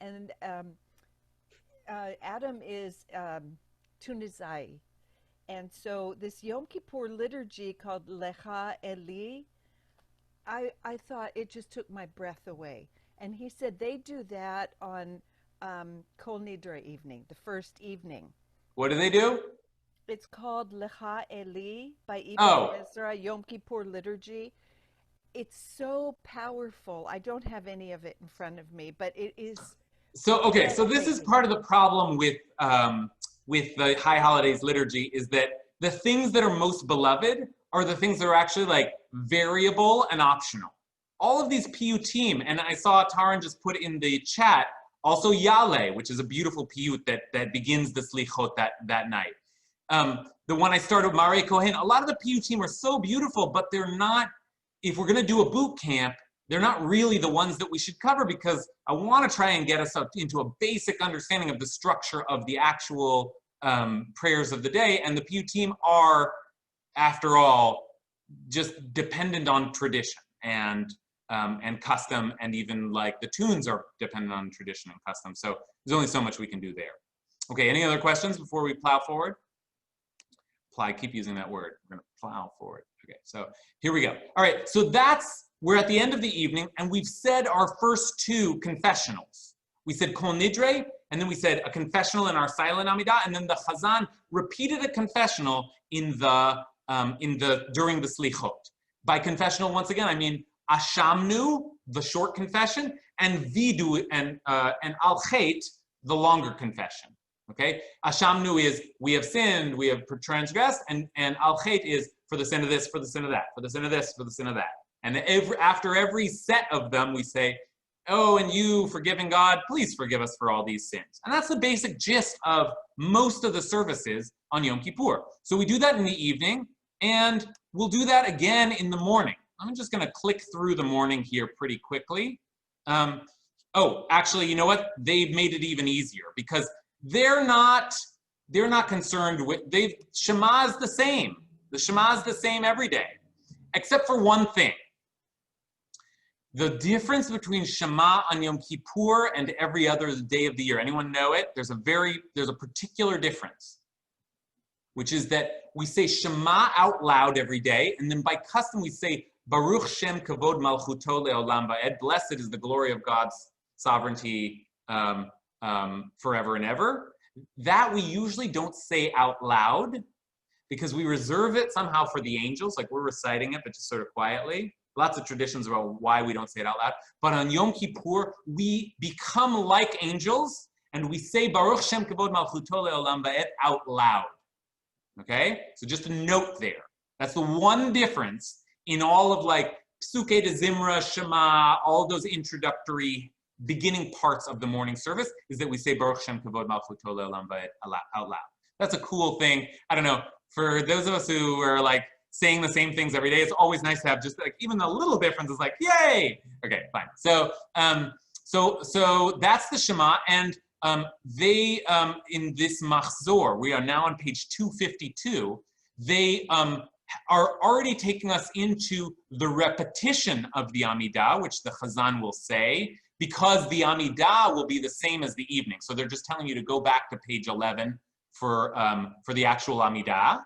and Adam is Tunizai. And so this Yom Kippur liturgy called Lecha Eli, I thought it just took my breath away. And he said they do that on Kol Nidre evening, the first evening. What do they do? It's called Lecha Eli by Ibn Ezra, Yom Kippur Liturgy. It's so powerful. I don't have any of it in front of me, but it is. So, okay, so this is part of the problem with the High Holidays liturgy, is that the things that are most beloved are the things that are actually like variable and optional. All of these piyutim, and I saw Taran just put in the chat, also Yale, which is a beautiful piyut that begins the slichot that night. The one I started with Mare Kohen, a lot of the piyutim are so beautiful, but they're not, if we're gonna do a boot camp, they're not really the ones that we should cover, because I wanna try and get us up into a basic understanding of the structure of the actual prayers of the day. And the piyutim are, after all, just dependent on tradition and custom, and even like the tunes are dependent on tradition and custom. So there's only so much we can do there. Okay, any other questions before we plow forward? I keep using that word. We're gonna plow forward. Okay, so here we go. All right, so we're at the end of the evening, and we've said our first two confessionals. We said Kol Nidre, and then we said a confessional in our silent Amidah, and then the Chazan repeated a confessional during the Slichot. By confessional, once again, I mean Ashamnu, the short confession, and V Dewey and Al Chet, the longer confession. Okay, Ashamnu is we have sinned, we have transgressed, and Al Chet is for the sin of this, for the sin of that, for the sin of this, for the sin of that. And after every set of them, we say, oh, and you, forgiving God, please forgive us for all these sins. And that's the basic gist of most of the services on Yom Kippur. So we do that in the evening, and we'll do that again in the morning. I'm just gonna click through the morning here pretty quickly. Oh, actually, you know what? They've made it even easier, because they're not concerned with, Shema is the same. The Shema is the same every day, except for one thing. The difference between Shema on Yom Kippur and every other day of the year, anyone know it? There's a particular difference, which is that we say Shema out loud every day, and then by custom we say Baruch Shem Kavod Malchuto Le'olam Va'ed, blessed is the glory of God's sovereignty forever and ever. That we usually don't say out loud, because we reserve it somehow for the angels, like we're reciting it, but just sort of quietly. Lots of traditions about why we don't say it out loud. But on Yom Kippur, we become like angels, and we say Baruch Shem Kavod Malchuto Le'olam Va'ed out loud. Okay? So just a note there. That's the one difference in all of like Psuke de Zimra, Shema, all those introductory beginning parts of the morning service, is that we say Baruch Shem Kavod Malchuto Le'olam Va'ed out loud. That's a cool thing. I don't know, for those of us who are like saying the same things every day, it's always nice to have just like even a little difference is like, yay! Okay, fine. So so that's the Shema, and they in this Machzor, we are now on page 252, they are already taking us into the repetition of the Amidah, which the Chazan will say, because the Amidah will be the same as the evening. So they're just telling you to go back to page 11 for the actual Amidah.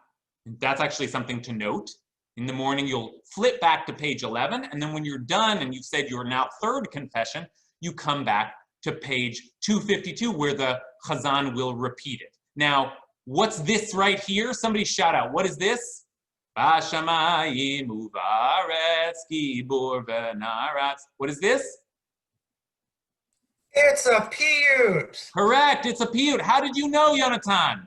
That's actually something to note. In the morning, you'll flip back to page 11, and then when you're done and you've said your now third confession, you come back to page 252, where the Chazan will repeat it. Now, what's this right here? Somebody shout out, what is this? What is this? It's a piyut. Correct, it's a piyut. How did you know, Yonatan?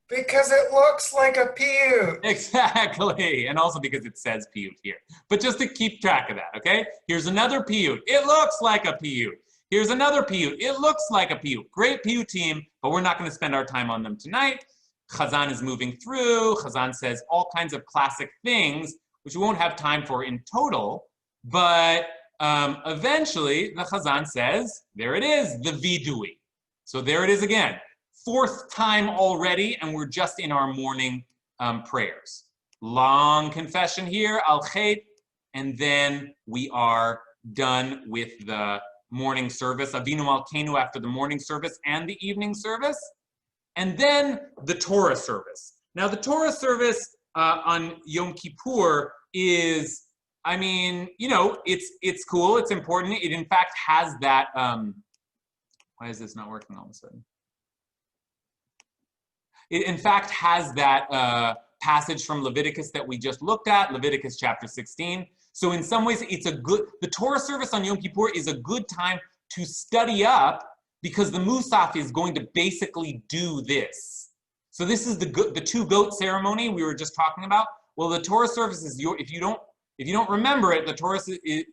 Because it looks like a piyut. Exactly, and also because it says piyut here. But just to keep track of that, okay? Here's another piyut. It looks like a piyut. Here's another piyut. It looks like a piyut. Great piyut team, but we're not going to spend our time on them tonight. Chazan is moving through. Chazan says all kinds of classic things, which we won't have time for in total, but eventually the Chazan says, there it is, the V Dewey. So there it is again. Fourth time already, and we're just in our morning prayers. Long confession here, Al Chet, and then we are done with the morning service, Avinu Malkeinu after the morning service and the evening service, and then the Torah service. Now, the Torah service on Yom Kippur is, I mean, you know, it's cool, it's important. It in fact has that, why is this not working all of a sudden? It in fact has that passage from Leviticus that we just looked at, Leviticus chapter 16. So in some ways, it's a good, the Torah service on Yom Kippur is a good time to study up because the Musaf is going to basically do this. So this is the two goat ceremony we were just talking about. Well, the Torah service is your, if you don't remember it, the Torah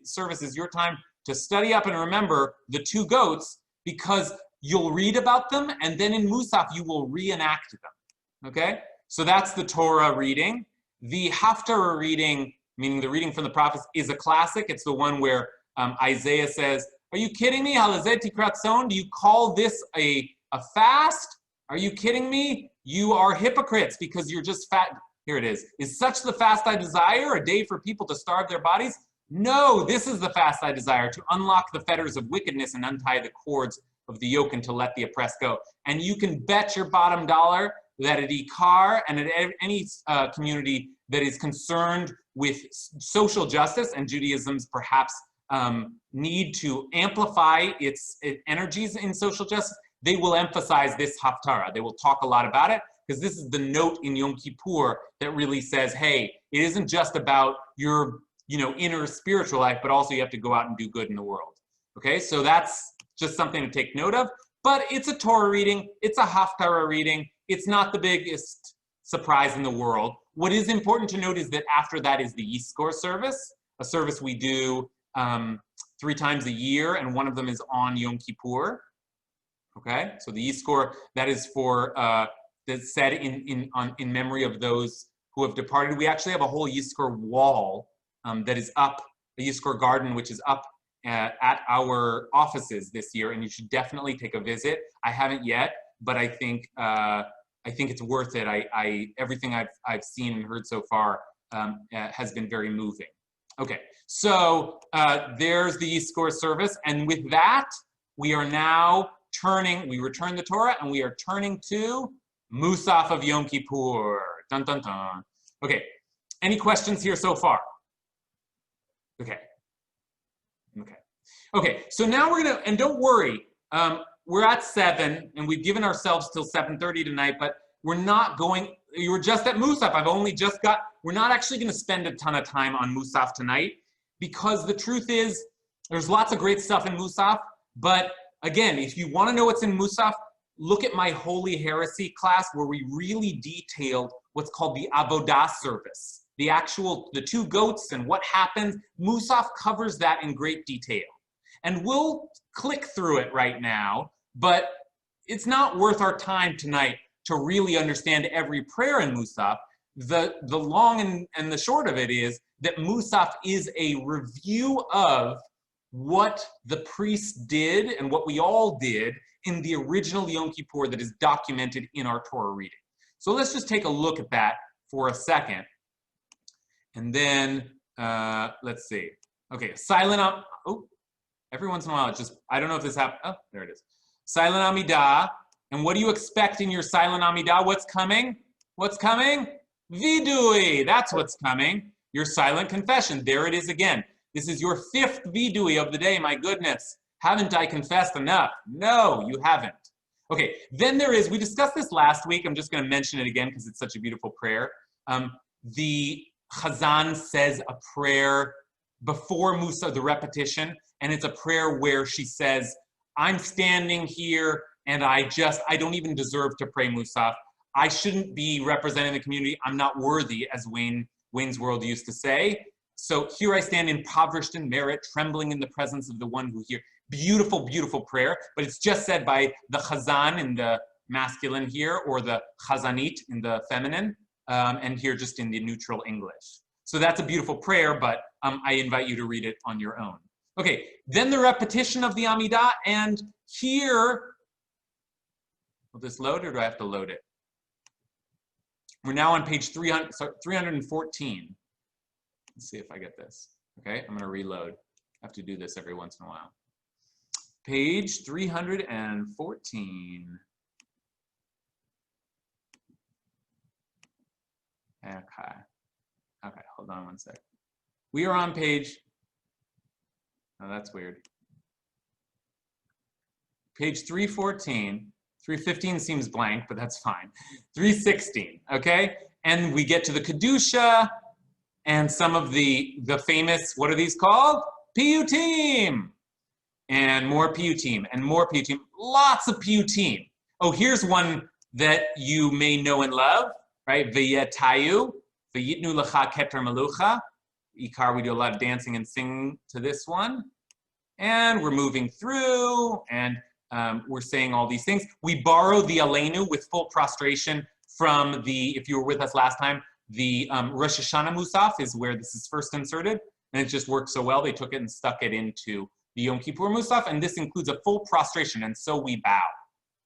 service is your time to study up and remember the two goats, because you'll read about them and then in Musaf you will reenact them, okay? So that's the Torah reading. The Haftarah reading, meaning the reading from the prophets, is a classic. It's the one where Isaiah says, are you kidding me? Halazeh tikrat tzon? Do you call this a fast? Are you kidding me? You are hypocrites because you're just fat. Here it is. Is such the fast I desire, a day for people to starve their bodies? No, this is the fast I desire, to unlock the fetters of wickedness and untie the cords of the yoke and to let the oppressed go. And you can bet your bottom dollar that at Ikar and at any community that is concerned with social justice, and Judaism's perhaps need to amplify its energies in social justice, they will emphasize this Haftarah. They will talk a lot about it, because this is the note in Yom Kippur that really says, hey, it isn't just about your, you know, inner spiritual life, but also you have to go out and do good in the world. Okay, so that's just something to take note of. But it's a Torah reading, it's a Haftarah reading, it's not the biggest surprise in the world. What is important to note is that after that is the Yizkor service, a service we do 3 times a year, and one of them is on Yom Kippur. Okay, so the Yizkor, that is for that's said in memory of those who have departed. We actually have a whole Yizkor wall that is up, a Yizkor garden, which is up at our offices this year, and you should definitely take a visit. I haven't yet, but I think it's worth it. Everything I've seen and heard so far has been very moving. Okay, so there's the Yizkor service, and with that, we are now we return the Torah, and we are turning to Musaf of Yom Kippur. Dun, dun, dun. Okay, any questions here so far? Okay, so now we're gonna, and don't worry, we're at 7, and we've given ourselves till 7:30 tonight, but we're not going, you were just at Musaf, we're not actually gonna spend a ton of time on Musaf tonight, because the truth is, there's lots of great stuff in Musaf, but again, if you wanna know what's in Musaf, look at my Holy Heresy class where we really detailed what's called the Avodah service. The 2 goats and what happens. Musaf covers that in great detail. And we'll click through it right now, but it's not worth our time tonight to really understand every prayer in Musaf. The long and the short of it is that Musaf is a review of what the priests did and what we all did in the original Yom Kippur that is documented in our Torah reading. So let's just take a look at that for a second. And then, let's see. Okay, every once in a while, I don't know if this happened. Oh, there it is. Silent Amidah. And what do you expect in your silent Amidah? What's coming? What's coming? V Dewey. That's what's coming. Your silent confession. There it is again. This is your 5th V Dewey of the day. My goodness. Haven't I confessed enough? No, you haven't. Okay, then there is, we discussed this last week. I'm just going to mention it again because it's such a beautiful prayer. The Chazan says a prayer before Musa, the repetition, and it's a prayer where she says, I'm standing here and I don't even deserve to pray Musaf. I shouldn't be representing the community. I'm not worthy, as Wayne's World used to say. So here I stand impoverished in merit, trembling in the presence of the one who hears. Beautiful, beautiful prayer, but it's just said by the Chazan in the masculine here, or the Chazanit in the feminine, and here just in the neutral English. So that's a beautiful prayer, but I invite you to read it on your own. Okay, then the repetition of the Amidah, and here, will this load or do I have to load it? We're now on page 314. Let's see if I get this. Okay, I'm gonna reload. I have to do this every once in a while. Page 314. Okay, hold on one sec. We are on page, oh, that's weird. Page 314, 315 seems blank, but that's fine. 316, okay? And we get to the Kedusha and some of the famous, what are these called? Piyutim. And more Piyutim, and more Piyutim. Lots of Piyutim. Oh, here's one that you may know and love, right? V'yetayu, v'yitnu lecha keter melucha. Ikar, we do a lot of dancing and singing to this one. And we're moving through, and we're saying all these things. We borrow the Aleinu with full prostration from the, if you were with us last time, the Rosh Hashanah Musaf is where this is first inserted. And it just worked so well, they took it and stuck it into the Yom Kippur Musaf, and this includes a full prostration, and so we bow,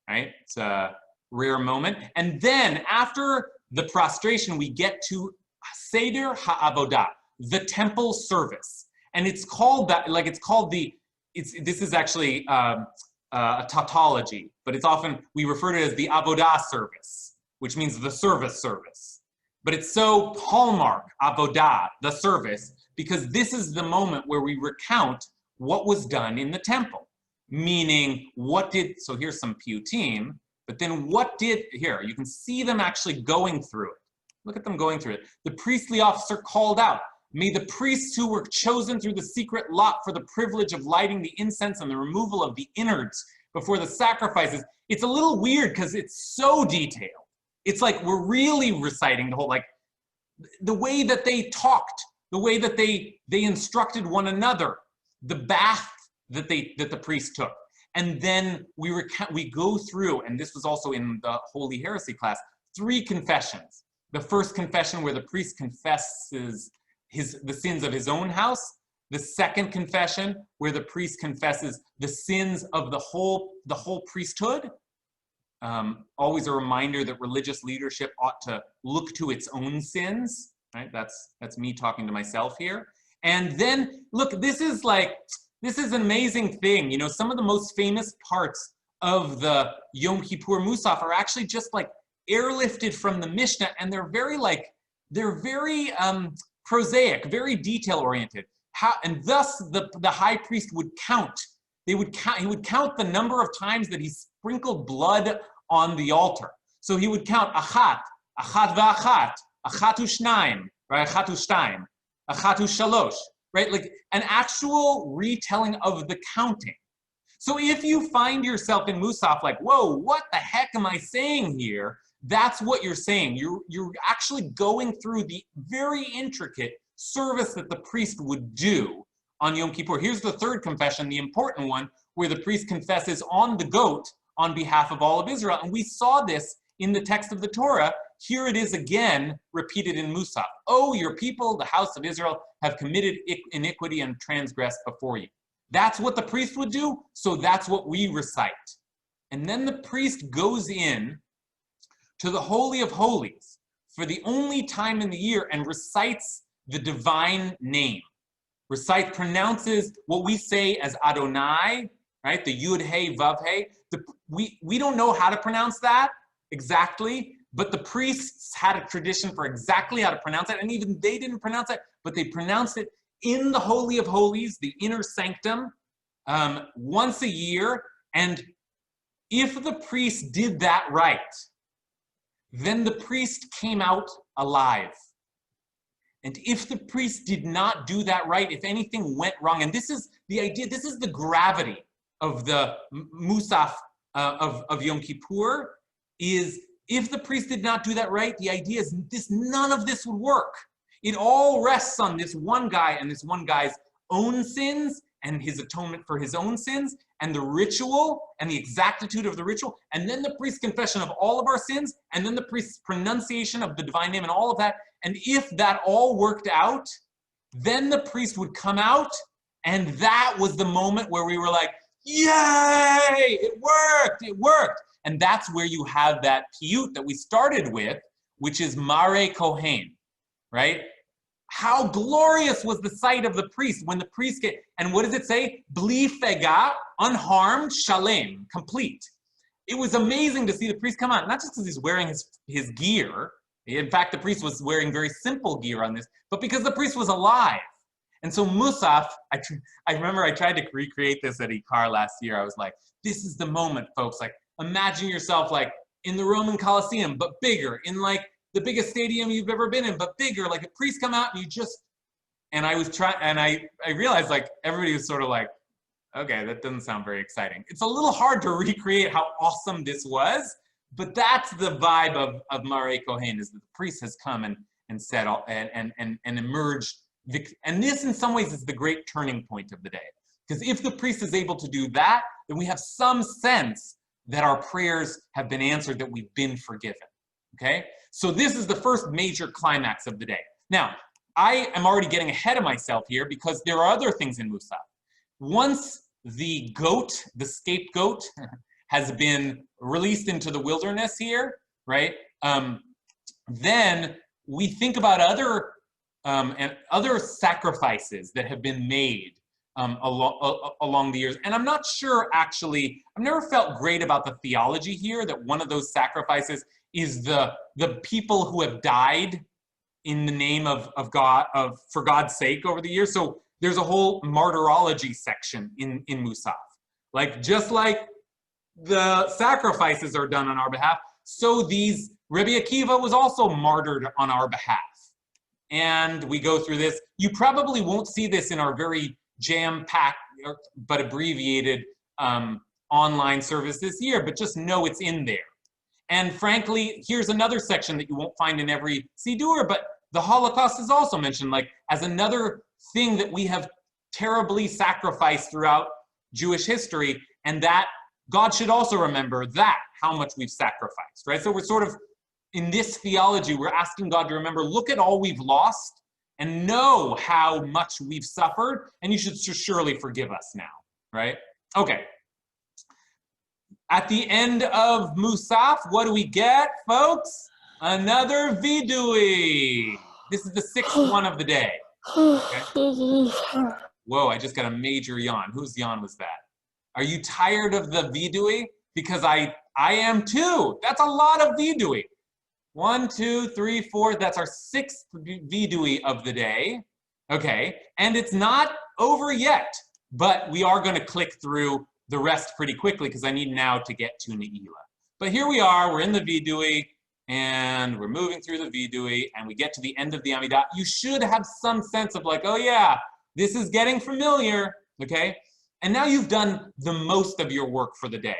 right? It's a rare moment. And then after the prostration, we get to Seder HaAvodah, the temple service. And it's called that, like it's called the, this is actually a tautology, but it's often, we refer to it as the Avodah service, which means the service. But it's so hallmark, Avodah, the service, because this is the moment where we recount what was done in the temple. Meaning, what did, so here's some Piyutim, but then what did, here, you can see them actually going through it. Look at them going through it. The priestly officer called out, "May the priests who were chosen through the secret lot for the privilege of lighting the incense and the removal of the innards before the sacrifices." It's a little weird because it's so detailed. It's like we're really reciting the whole, like, the way that they talked, the way that they instructed one another, the bath that the priest took. And then we go through, and this was also in the Holy Heresy class, 3 confessions. The first confession where the priest confesses the sins of his own house. The second confession where the priest confesses the sins of the whole priesthood. Always a reminder that religious leadership ought to look to its own sins, right? That's me talking to myself here. And then, look, this is an amazing thing. You know, some of the most famous parts of the Yom Kippur Musaf are actually just like airlifted from the Mishnah, and they're very prosaic, very detail oriented. And thus the high priest would count. He would count the number of times that he sprinkled blood on the altar. So he would count achat v'achat, achatu shnaim, right? Achatu shtaim, achatu shalosh, right? Like an actual retelling of the counting. So if you find yourself in Musaf like, whoa, what the heck am I saying here? That's what you're saying. You're actually going through the very intricate service that the priest would do on Yom Kippur. Here's the third confession, the important one, where the priest confesses on the goat on behalf of all of Israel. And we saw this in the text of the Torah. Here it is again, repeated in Musaf. "Oh, your people, the house of Israel, have committed iniquity and transgressed before you." That's what the priest would do, so that's what we recite. And then the priest goes in to the Holy of Holies for the only time in the year and recites the divine name. Pronounces what we say as Adonai, right? The Yud Hey Vav Hey. We don't know how to pronounce that exactly, but the priests had a tradition for exactly how to pronounce it, and even they didn't pronounce it, but they pronounced it in the Holy of Holies, the inner sanctum, once a year. And if the priest did that right, then the priest came out alive. And if the priest did not do that right, if anything went wrong, and this is the idea, this is the gravity of the Musaf of Yom Kippur, is if the priest did not do that right, the idea is none of this would work. It all rests on this one guy and this one guy's own sins and his atonement for his own sins and the ritual and the exactitude of the ritual, and then the priest's confession of all of our sins, and then the priest's pronunciation of the divine name and all of that. And if that all worked out, then the priest would come out, and that was the moment where we were like, yay, it worked. And that's where you have that piyut that we started with, which is Mare Kohen, right? How glorious was the sight of the priest when the priest and what does it say? Bli fega, unharmed, shalem, complete. It was amazing to see the priest come out, not just because he's wearing his gear, In fact, the priest was wearing very simple gear on this, but because the priest was alive. And so Musaf, I remember I tried to recreate this at Ikar last year. I was like, this is the moment, folks. Like, imagine yourself like in the Roman Colosseum, but bigger, in like the biggest stadium you've ever been in, but bigger. Like a priest come out and you just, and I was trying, and I realized like everybody was sort of like, okay, that doesn't sound very exciting. It's a little hard to recreate how awesome this was, but that's the vibe of Mare Kohen, is that the priest has come and said and emerged. And this in some ways is the great turning point of the day. Because if the priest is able to do that, then we have some sense that our prayers have been answered, that we've been forgiven, okay? So this is the first major climax of the day. Now, I am already getting ahead of myself here because there are other things in Musaf. Once the goat, the scapegoat, has been released into the wilderness here, right? Then we think about other sacrifices that have been made along the years. And I'm not sure, actually, I've never felt great about the theology here that one of those sacrifices is the people who have died in the name of God, for God's sake over the years. So there's a whole martyrology section in Musaf. Like, just like the sacrifices are done on our behalf, so these, Rabbi Akiva was also martyred on our behalf. And we go through this. You probably won't see this in our very jam-packed but abbreviated online service this year, but just know it's in there. And frankly, here's another section that you won't find in every Siddur, but the Holocaust is also mentioned, like, as another thing that we have terribly sacrificed throughout Jewish history, and that God should also remember that, how much we've sacrificed, right? So we're sort of, in this theology, we're asking God to remember, look at all we've lost and know how much we've suffered, and you should surely forgive us now, right? Okay. At the end of Musaf, what do we get, folks? Another V Dewey. This is the sixth one of the day. Okay. Whoa, I just got a major yawn. Whose yawn was that? Are you tired of the V Dewey? Because I am too. That's a lot of V Dewey. 1, 2, 3, 4. That's our sixth V Dewey of the day. Okay, and it's not over yet, but we are going to click through the rest pretty quickly because I need now to get to Naila. But here we are. We're in the V Dewey, and we're moving through the V Dewey, and we get to the end of the Amidah. You should have some sense of like, oh yeah, this is getting familiar. Okay, and now you've done the most of your work for the day.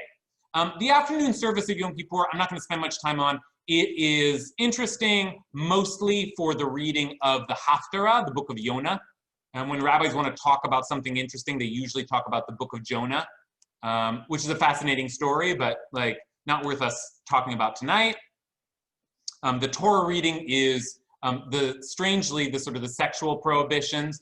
The afternoon service of Yom Kippur, I'm not going to spend much time on. It is interesting mostly for the reading of the Haftarah, the book of Jonah. And when rabbis want to talk about something interesting, they usually talk about the book of Jonah, which is a fascinating story, but like not worth us talking about tonight. The Torah reading is strangely the sort of the sexual prohibitions.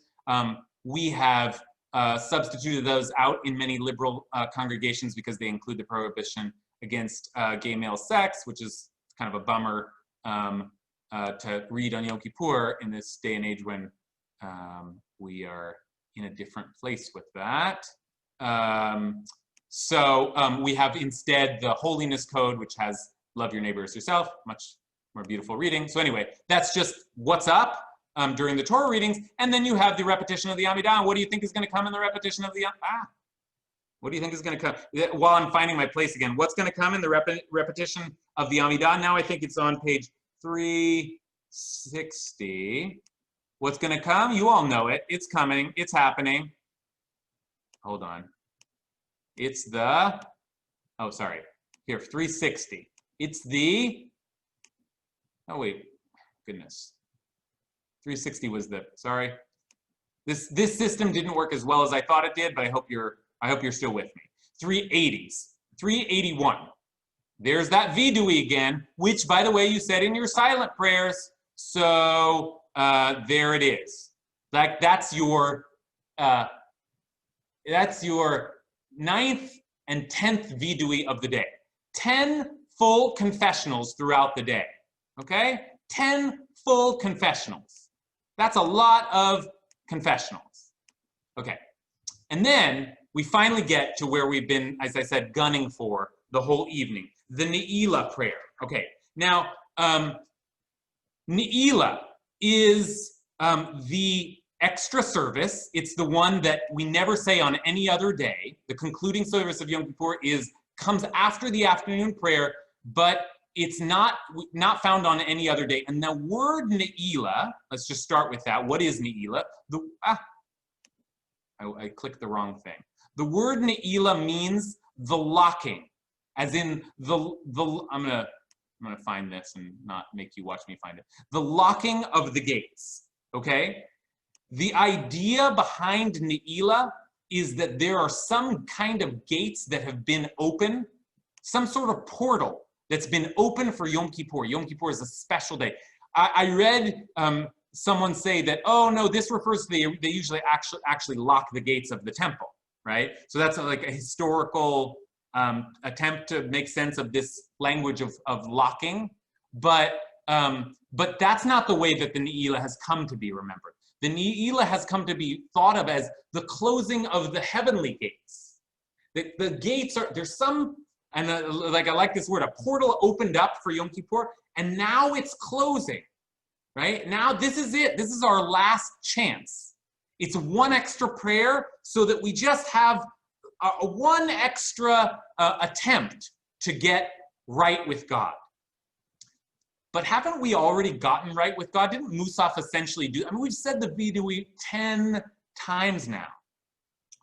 We have substituted those out in many liberal congregations because they include the prohibition against gay male sex, which is kind of a bummer to read on Yom Kippur in this day and age when we are in a different place with that. So we have instead the Holiness Code, which has love your neighbor as yourself, much more beautiful reading. So anyway, that's just what's up during the Torah readings. And then you have the repetition of the Amidah. What do you think is going to come in the repetition of the Amidah? What do you think is going to come? While I'm finding my place again, what's going to come in the repetition of the Amidah? Now I think it's on page 360. What's going to come? You all know it. It's coming. It's happening. Hold on. It's the, oh, sorry. Here, 360. It's the, oh, wait. Goodness. 360 was the, sorry. This system didn't work as well as I thought it did, but I hope you're still with me. 380s, 381. There's that V Dewey again, which, by the way, you said in your silent prayers. So there it is. Like that's your 9th and 10th V Dewey of the day. 10 full confessionals throughout the day. Okay, 10 full confessionals. That's a lot of confessionals. Okay, and then we finally get to where we've been, as I said, gunning for the whole evening, the Naila prayer. Okay, now Naila is the extra service. It's the one that we never say on any other day. The concluding service of Yom Kippur comes after the afternoon prayer, but it's not found on any other day. And the word Naila, let's just start with that. What is Naila? I clicked the wrong thing. The word Naila means the locking, as in I'm gonna find this and not make you watch me find it. The locking of the gates, okay? The idea behind Naila is that there are some kind of gates that have been open, some sort of portal that's been open for Yom Kippur. Yom Kippur is a special day. I read someone say that, oh no, this refers to they usually actually lock the gates of the temple, right? So that's like a historical attempt to make sense of this language of locking, but that's not the way that the Naila has come to be remembered. The Naila has come to be thought of as the closing of the heavenly gates. The gates there's some, and I like this word, a portal opened up for Yom Kippur, and now it's closing, right? Now this is it. This is our last chance. It's one extra prayer so that we just have one extra attempt to get right with God. But haven't we already gotten right with God? Didn't Musaf essentially do? I mean, we've said the V Dewey 10 times now.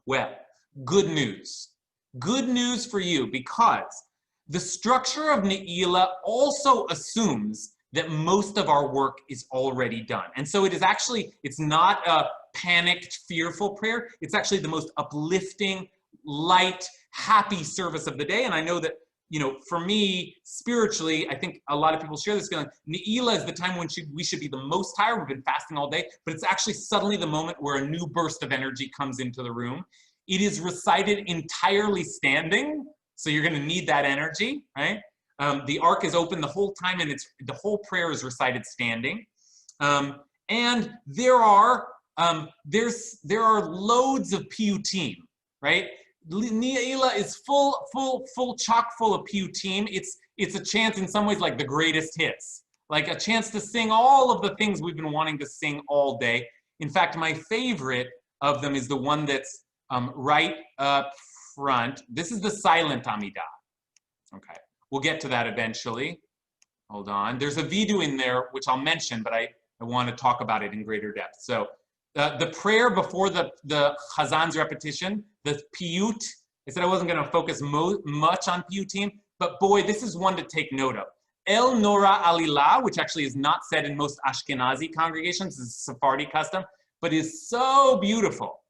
Well, good news. Good news for you, because the structure of Naila also assumes that most of our work is already done. And so it is actually, it's not a panicked, fearful prayer. It's actually the most uplifting, light, happy service of the day. And I know that, for me, spiritually, I think a lot of people share this feeling. Naila is the time when we should be the most tired. We've been fasting all day, but it's actually suddenly the moment where a new burst of energy comes into the room. It is recited entirely standing, so you're going to need that energy, right? The ark is open the whole time, and the whole prayer is recited standing. And there are loads of piyutim, right? Naila is full chock full of piyutim. It's a chance in some ways like the greatest hits, like a chance to sing all of the things we've been wanting to sing all day. In fact, my favorite of them is the one that's right up front. This is the silent Amidah. Okay, we'll get to that eventually. Hold on. There's a V Dewey in there, which I'll mention, but I want to talk about it in greater depth. So the prayer before the Chazan's repetition, the piyut, I said I wasn't going to focus much on piyutim, but boy, this is one to take note of. El Nora Alila, which actually is not said in most Ashkenazi congregations, is a Sephardi custom, but is so beautiful.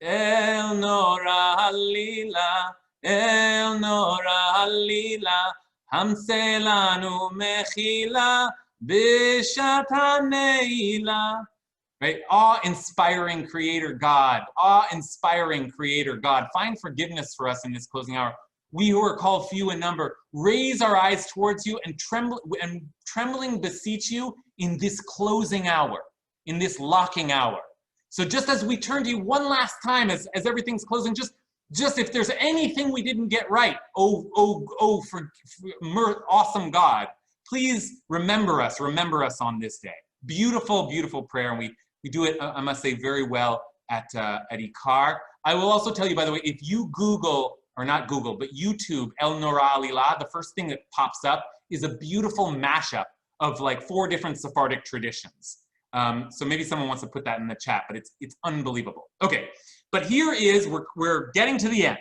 El Nora Alila, El Nora Alila, Hamselanu Mechila, Bishat HaNeila. Right? Awe-inspiring Creator God. Awe-inspiring Creator God. Find forgiveness for us in this closing hour. We who are called few in number, raise our eyes towards you and trembling beseech you in this closing hour, in this locking hour. So just as we turn to you one last time as everything's closing, just if there's anything we didn't get right, for awesome God, please remember us on this day. Beautiful, beautiful prayer, and we do it, I must say, very well at Ikar. I will also tell you, by the way, if you Google, or not Google, but YouTube El Nora Alila, the first thing that pops up is a beautiful mashup of like 4 different Sephardic traditions. So maybe someone wants to put that in the chat, but it's unbelievable. Okay, but here is, we're getting to the end.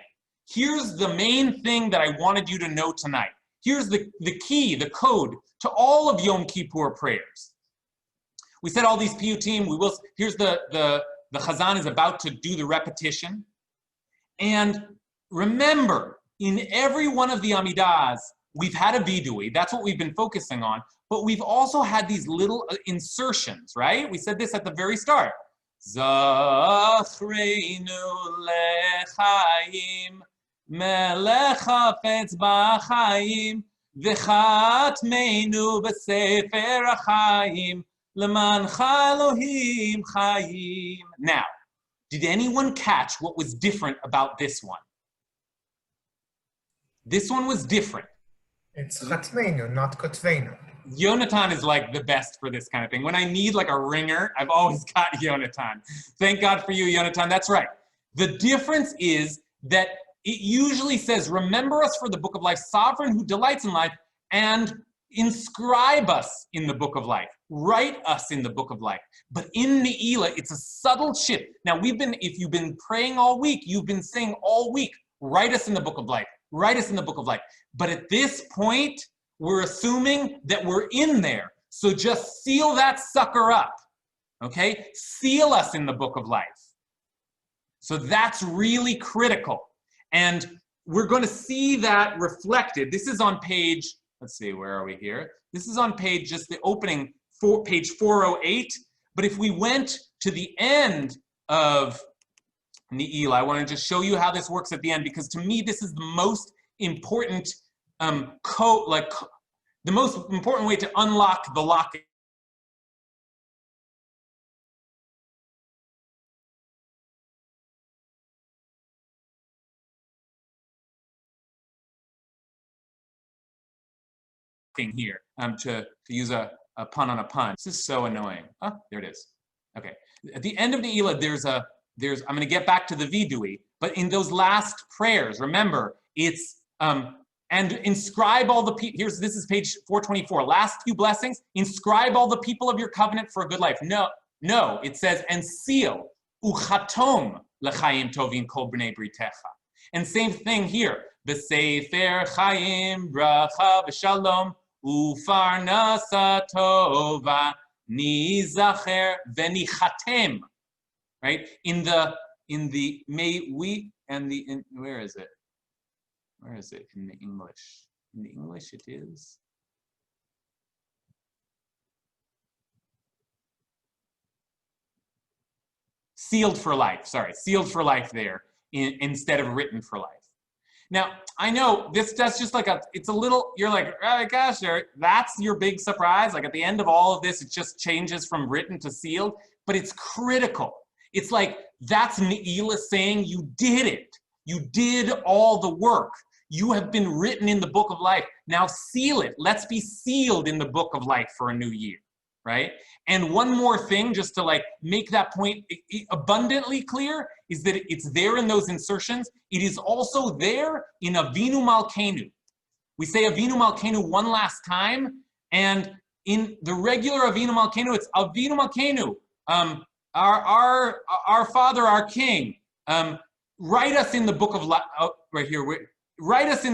Here's the main thing that I wanted you to know tonight. Here's the key, the code to all of Yom Kippur prayers. We said all these piyutim, here's the Chazan is about to do the repetition. And remember, in every one of the Amidahs, we've had a V Dewey, that's what we've been focusing on, but we've also had these little insertions, right? We said this at the very start. Zachreinu lechaim, melech hafetz b'chaim, v'chatmeinu b'sefer ha'chaim, L'mancha Elohim chayim. Now, did anyone catch what was different about this one? This one was different. It's chatmeinu, not kotvenu. Yonatan is like the best for this kind of thing. When I need like a ringer, I've always got Yonatan. Thank God for you, Yonatan. That's right. The difference is that it usually says, remember us for the book of life, sovereign who delights in life, and inscribe us in the book of life. Write us in the book of life. But in Naila, it's a subtle shift. Now, if you've been praying all week, you've been saying all week, write us in the book of life. Write us in the book of life. But at this point, we're assuming that we're in there. So just seal that sucker up. Okay? Seal us in the book of life. So that's really critical. And we're going to see that reflected. This is on page, let's see, where are we here? This is on page, just the opening, page 408. But if we went to the end of Naila, I want to just show you how this works at the end, because to me, this is the most important the most important way to unlock the lock here, to use a pun on a pun. This is so annoying. Oh, there it is. Okay. At the end of Naila, I'm going to get back to the V Dewey, but in those last prayers, remember, it's, and inscribe all the people, this is page 424, last few blessings, inscribe all the people of your covenant for a good life. No, it says, and seal, uchatom l'chaim tovim kol b'nei britecha. And same thing here, b'sefer chaim bracha v'shalom, ufarnasa tova, nizacher v'nichatem. Right? Where is it? Where is it in the English? In the English it is. Sealed for life, sorry. Sealed for life there instead of written for life. Now, I know that's just like it's a little, you're like, Rabbi Kasher, that's your big surprise. Like at the end of all of this, it just changes from written to sealed, but it's critical. It's like, that's Naila saying you did it. You did all the work. You have been written in the book of life. Now seal it. Let's be sealed in the book of life for a new year, right? And one more thing, just to like make that point abundantly clear, is that it's there in those insertions. It is also there in Avinu Malkeinu. We say Avinu Malkeinu one last time, and in the regular Avinu Malkeinu, it's Avinu Malkeinu. Our Father, our King, write us in the book of life. Oh, right here. Write us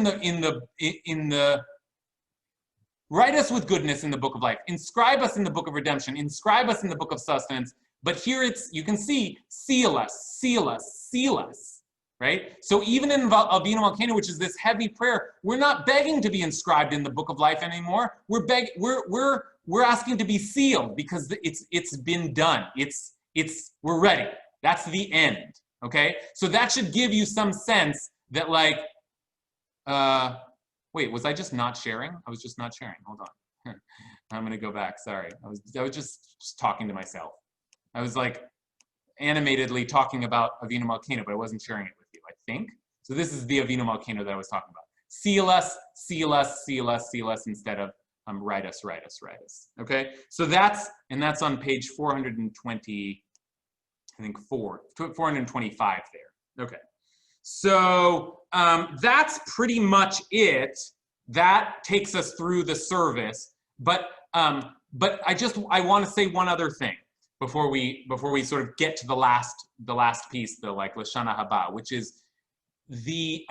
write us with goodness in the book of life. Inscribe us in the book of redemption. Inscribe us in the book of sustenance. But here you can see, seal us, seal us, seal us. Right? So even in Avinu Malkeinu, which is this heavy prayer, we're not begging to be inscribed in the book of life anymore. We're asking to be sealed because it's been done. We're ready. That's the end. Okay? So that should give you some sense that like, wait, was I just not sharing? I was just not sharing. Hold on. I'm gonna go back. Sorry. I was just talking to myself. I was like animatedly talking about Avinu Malkeinu, but I wasn't sharing it with you, I think. So this is the Avinu Malkeinu that I was talking about. Seal us, seal us, seal us, seal us, instead of write us, write us, write us. Okay? So that's on page 420, I think 425 there. Okay. So that's pretty much it. That takes us through the service. But I want to say one other thing before we sort of get to the last piece, the like Lashana Haba, which is the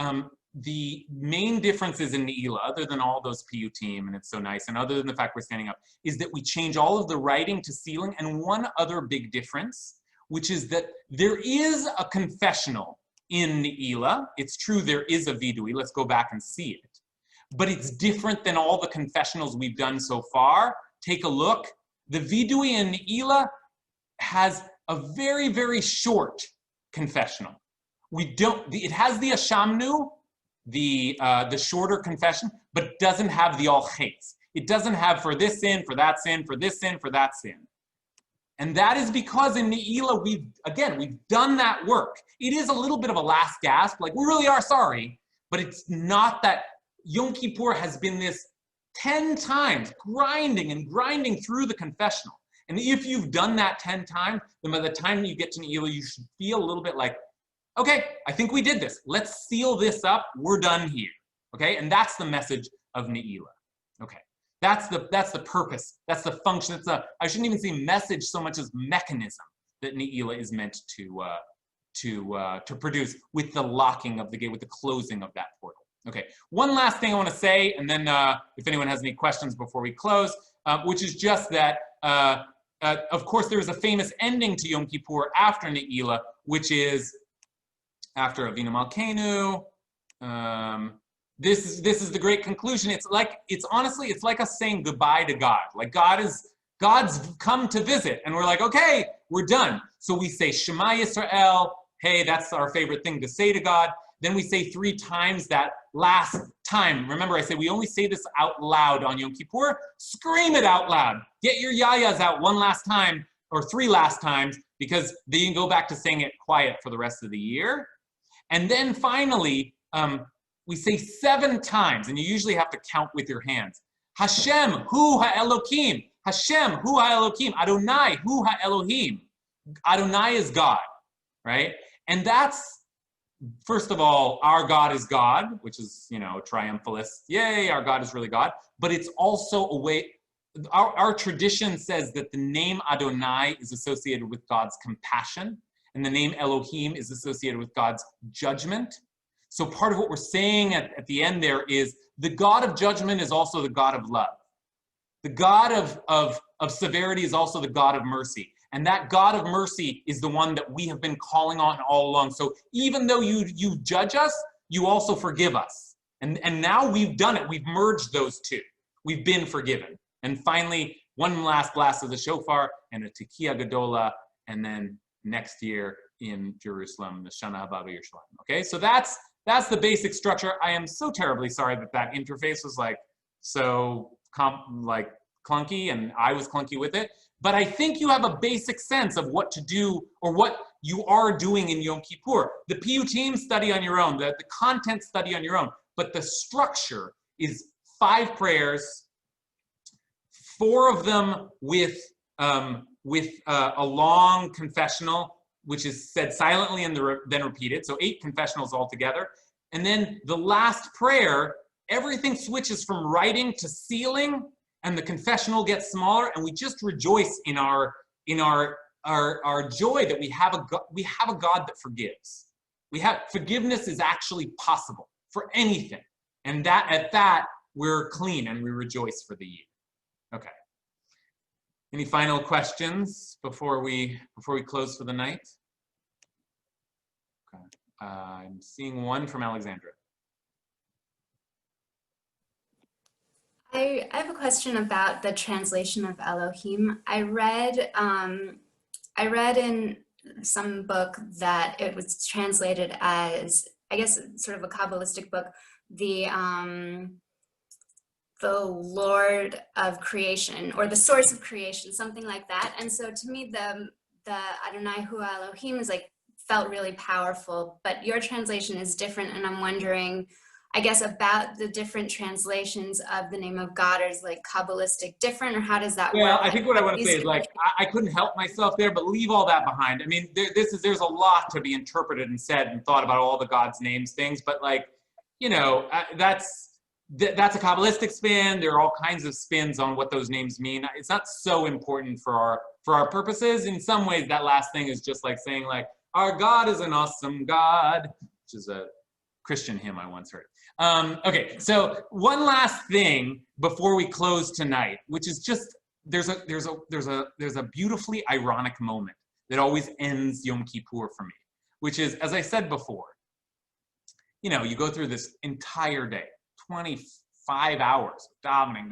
main differences in Naila, other than all those PUTim, and it's so nice, and other than the fact we're standing up, is that we change all of the writing to sealing. And one other big difference, which is that there is a confessional in Naila. It's true, there is a V Dewey. Let's go back and see it. But it's different than all the confessionals we've done so far. Take a look. The V Dewey in Naila has a very, very short confessional. It has the Ashamnu, the shorter confession, but doesn't have the all chates. It doesn't have for this sin, for that sin, for this sin, for that sin. And that is because in Naila, we've done that work. It is a little bit of a last gasp, like we really are sorry, but it's not that. Yom Kippur has been this 10 times, grinding and grinding through the confessional. And if you've done that 10 times, then by the time you get to Naila, you should feel a little bit like, okay, I think we did this. Let's seal this up. We're done here. Okay, and that's the message of Naila. Okay, that's the purpose. That's the function. I shouldn't even say message so much as mechanism that Naila is meant to produce with the locking of the gate, with the closing of that portal. Okay, one last thing I want to say, and then if anyone has any questions before we close, which is just that, of course, there is a famous ending to Yom Kippur after Naila, which is after Avinu Malkeinu. This is the great conclusion. It's honestly, it's like us saying goodbye to God. Like God's come to visit, and we're like, okay, we're done. So we say Shema Yisrael. Hey, that's our favorite thing to say to God. Then we say 3 times that last time. Remember, I said we only say this out loud on Yom Kippur. Scream it out loud. Get your yayas out one last time or 3 last times, because then you can go back to saying it quiet for the rest of the year. And then finally, we say 7 times, and you usually have to count with your hands. Hashem hu ha-Elohim. Hashem hu ha-Elohim. Adonai hu ha-Elohim. Adonai is God, right? And that's, first of all, our God is God, which is, triumphalist. Yay, our God is really God. But it's also a way, our tradition says that the name Adonai is associated with God's compassion, and the name Elohim is associated with God's judgment. So part of what we're saying at the end there is the God of judgment is also the God of love. The God of severity is also the God of mercy. And that God of mercy is the one that we have been calling on all along. So even though you judge us, you also forgive us. And now we've done it. We've merged those two. We've been forgiven. And finally, one last blast of the shofar and a tekiah gadola, and then next year in Jerusalem, the Shana Haba B'Yerushalayim. Okay, so that's the basic structure. I am so terribly sorry that interface was so clunky, and I was clunky with it. But I think you have a basic sense of what to do or what you are doing in Yom Kippur. The PU team study on your own, the content study on your own. But the structure is 5 prayers, 4 of them with a long confessional, which is said silently and then repeated. So 8 confessionals altogether. And then the last prayer, everything switches from writing to sealing, and the confessional gets smaller, and we just rejoice in our joy that we have a God that forgives. Forgiveness is actually possible for anything, and at that we're clean and we rejoice for the year. Okay. Any final questions before we close for the night? Okay. I'm seeing one from Alexandra. I have a question about the translation of Elohim. I read in some book that it was translated as, I guess, sort of a Kabbalistic book, the Lord of creation, or the source of creation, something like that. And so to me, the Adonai Hu Elohim is felt really powerful, but your translation is different, and I'm wondering, I guess, about the different translations of the name of God. Is Kabbalistic different, or how does that work? Well, I think what I want to say is I couldn't help myself there, but leave all that behind. I mean, there's a lot to be interpreted and said and thought about all the God's names things, but that's a Kabbalistic spin. There are all kinds of spins on what those names mean. It's not so important for our purposes. In some ways, that last thing is just saying our God is an awesome God, which is a Christian hymn I once heard. Okay, so one last thing before we close tonight, which is just there's a beautifully ironic moment that always ends Yom Kippur for me, which is, as I said before, you go through this entire day, 25 hours of davening,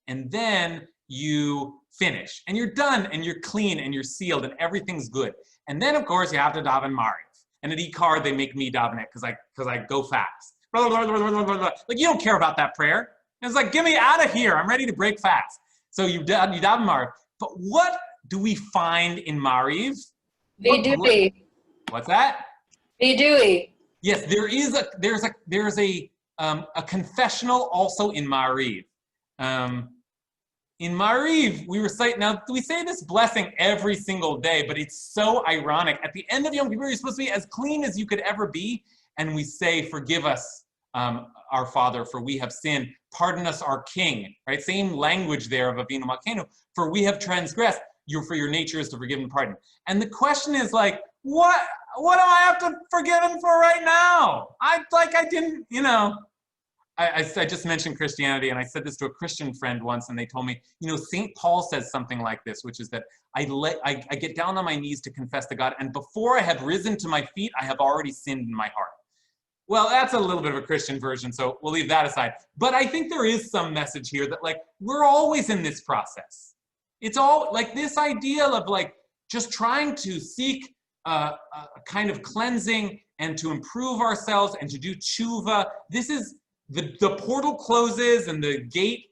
and then you finish, and you're done, and you're clean, and you're sealed, and everything's good. And then, of course, you have to daven Mariv. And at E-Card, they make me daven it because I go fast. You don't care about that prayer. It's get me out of here. I'm ready to break fast. So you daven Mariv. But what do we find in Mariv? V Dewey. What's that? V Dewey. Yes, there's a a confessional also in Ma'ariv. In Ma'ariv, we recite, now we say this blessing every single day, but it's so ironic. At the end of Yom Kippur, you're supposed to be as clean as you could ever be, and we say, forgive us, our Father, for we have sinned. Pardon us, our King, right? Same language there of Avinu Malkeinu, for we have transgressed. For your nature is to forgive and pardon. And the question is like, what do I have to forgive him for right now? I didn't, you know. I just mentioned Christianity, and I said this to a Christian friend once, and they told me, you know, St. Paul says something like this, which is that I get down on my knees to confess to God, and before I have risen to my feet, I have already sinned in my heart. Well, that's a little bit of a Christian version, so we'll leave that aside. But I think there is some message here that, like, we're always in this process. It's all, like, this idea of, like, just trying to seek a kind of cleansing and to improve ourselves and to do tshuva. This is, the portal closes and the gate,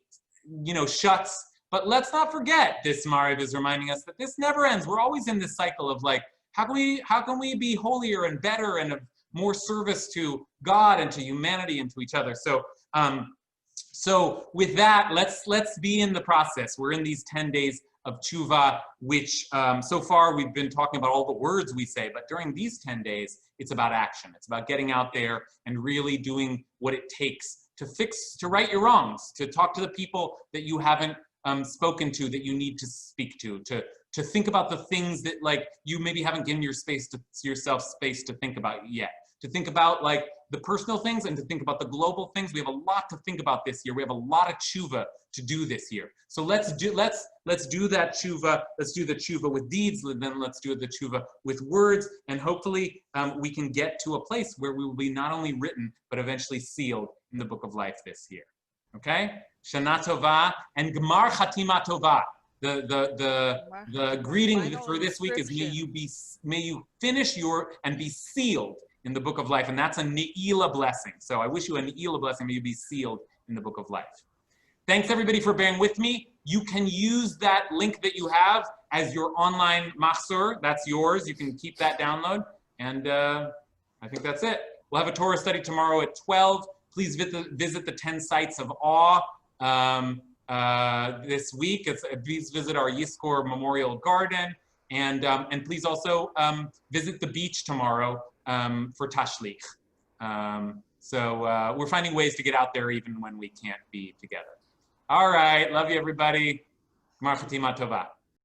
you know, shuts. But let's not forget, this Mariv is reminding us that this never ends. We're always in this cycle of like, how can we be holier and better and of more service to God and to humanity and to each other? So, so with that, let's be in the process. We're in these 10 days of tshuva, which so far we've been talking about all the words we say, but during these 10 days, it's about action. It's about getting out there and really doing what it takes to right your wrongs, to talk to the people that you haven't spoken to, that you need to speak to think about the things that, like, you maybe haven't given yourself space to think about yet, to think about, like, the personal things and to think about the global things. We have a lot to think about this year. We have a lot of tshuva to do this year. So let's do that tshuva. Let's do the tshuva with deeds, then let's do the tshuva with words, and hopefully we can get to a place where we will be not only written, but eventually sealed in the book of life this year. Okay? Shana Tova and Gmar Chatima Tova. The greeting for this week is may you finish and be sealed in the book of life, and that's a Naila blessing. So I wish you a Naila blessing. May you be sealed in the book of life. Thanks everybody for bearing with me. You can use that link that you have as your online machzor. That's yours. You can keep that download. And I think that's it. We'll have a Torah study tomorrow at 12. Please visit the 10 sites of awe this week. Please visit our Yizkor Memorial Garden. And please also visit the beach tomorrow for Tashlich. So we're finding ways to get out there even when we can't be together. All right, love you everybody. Gmar Chatima Tova.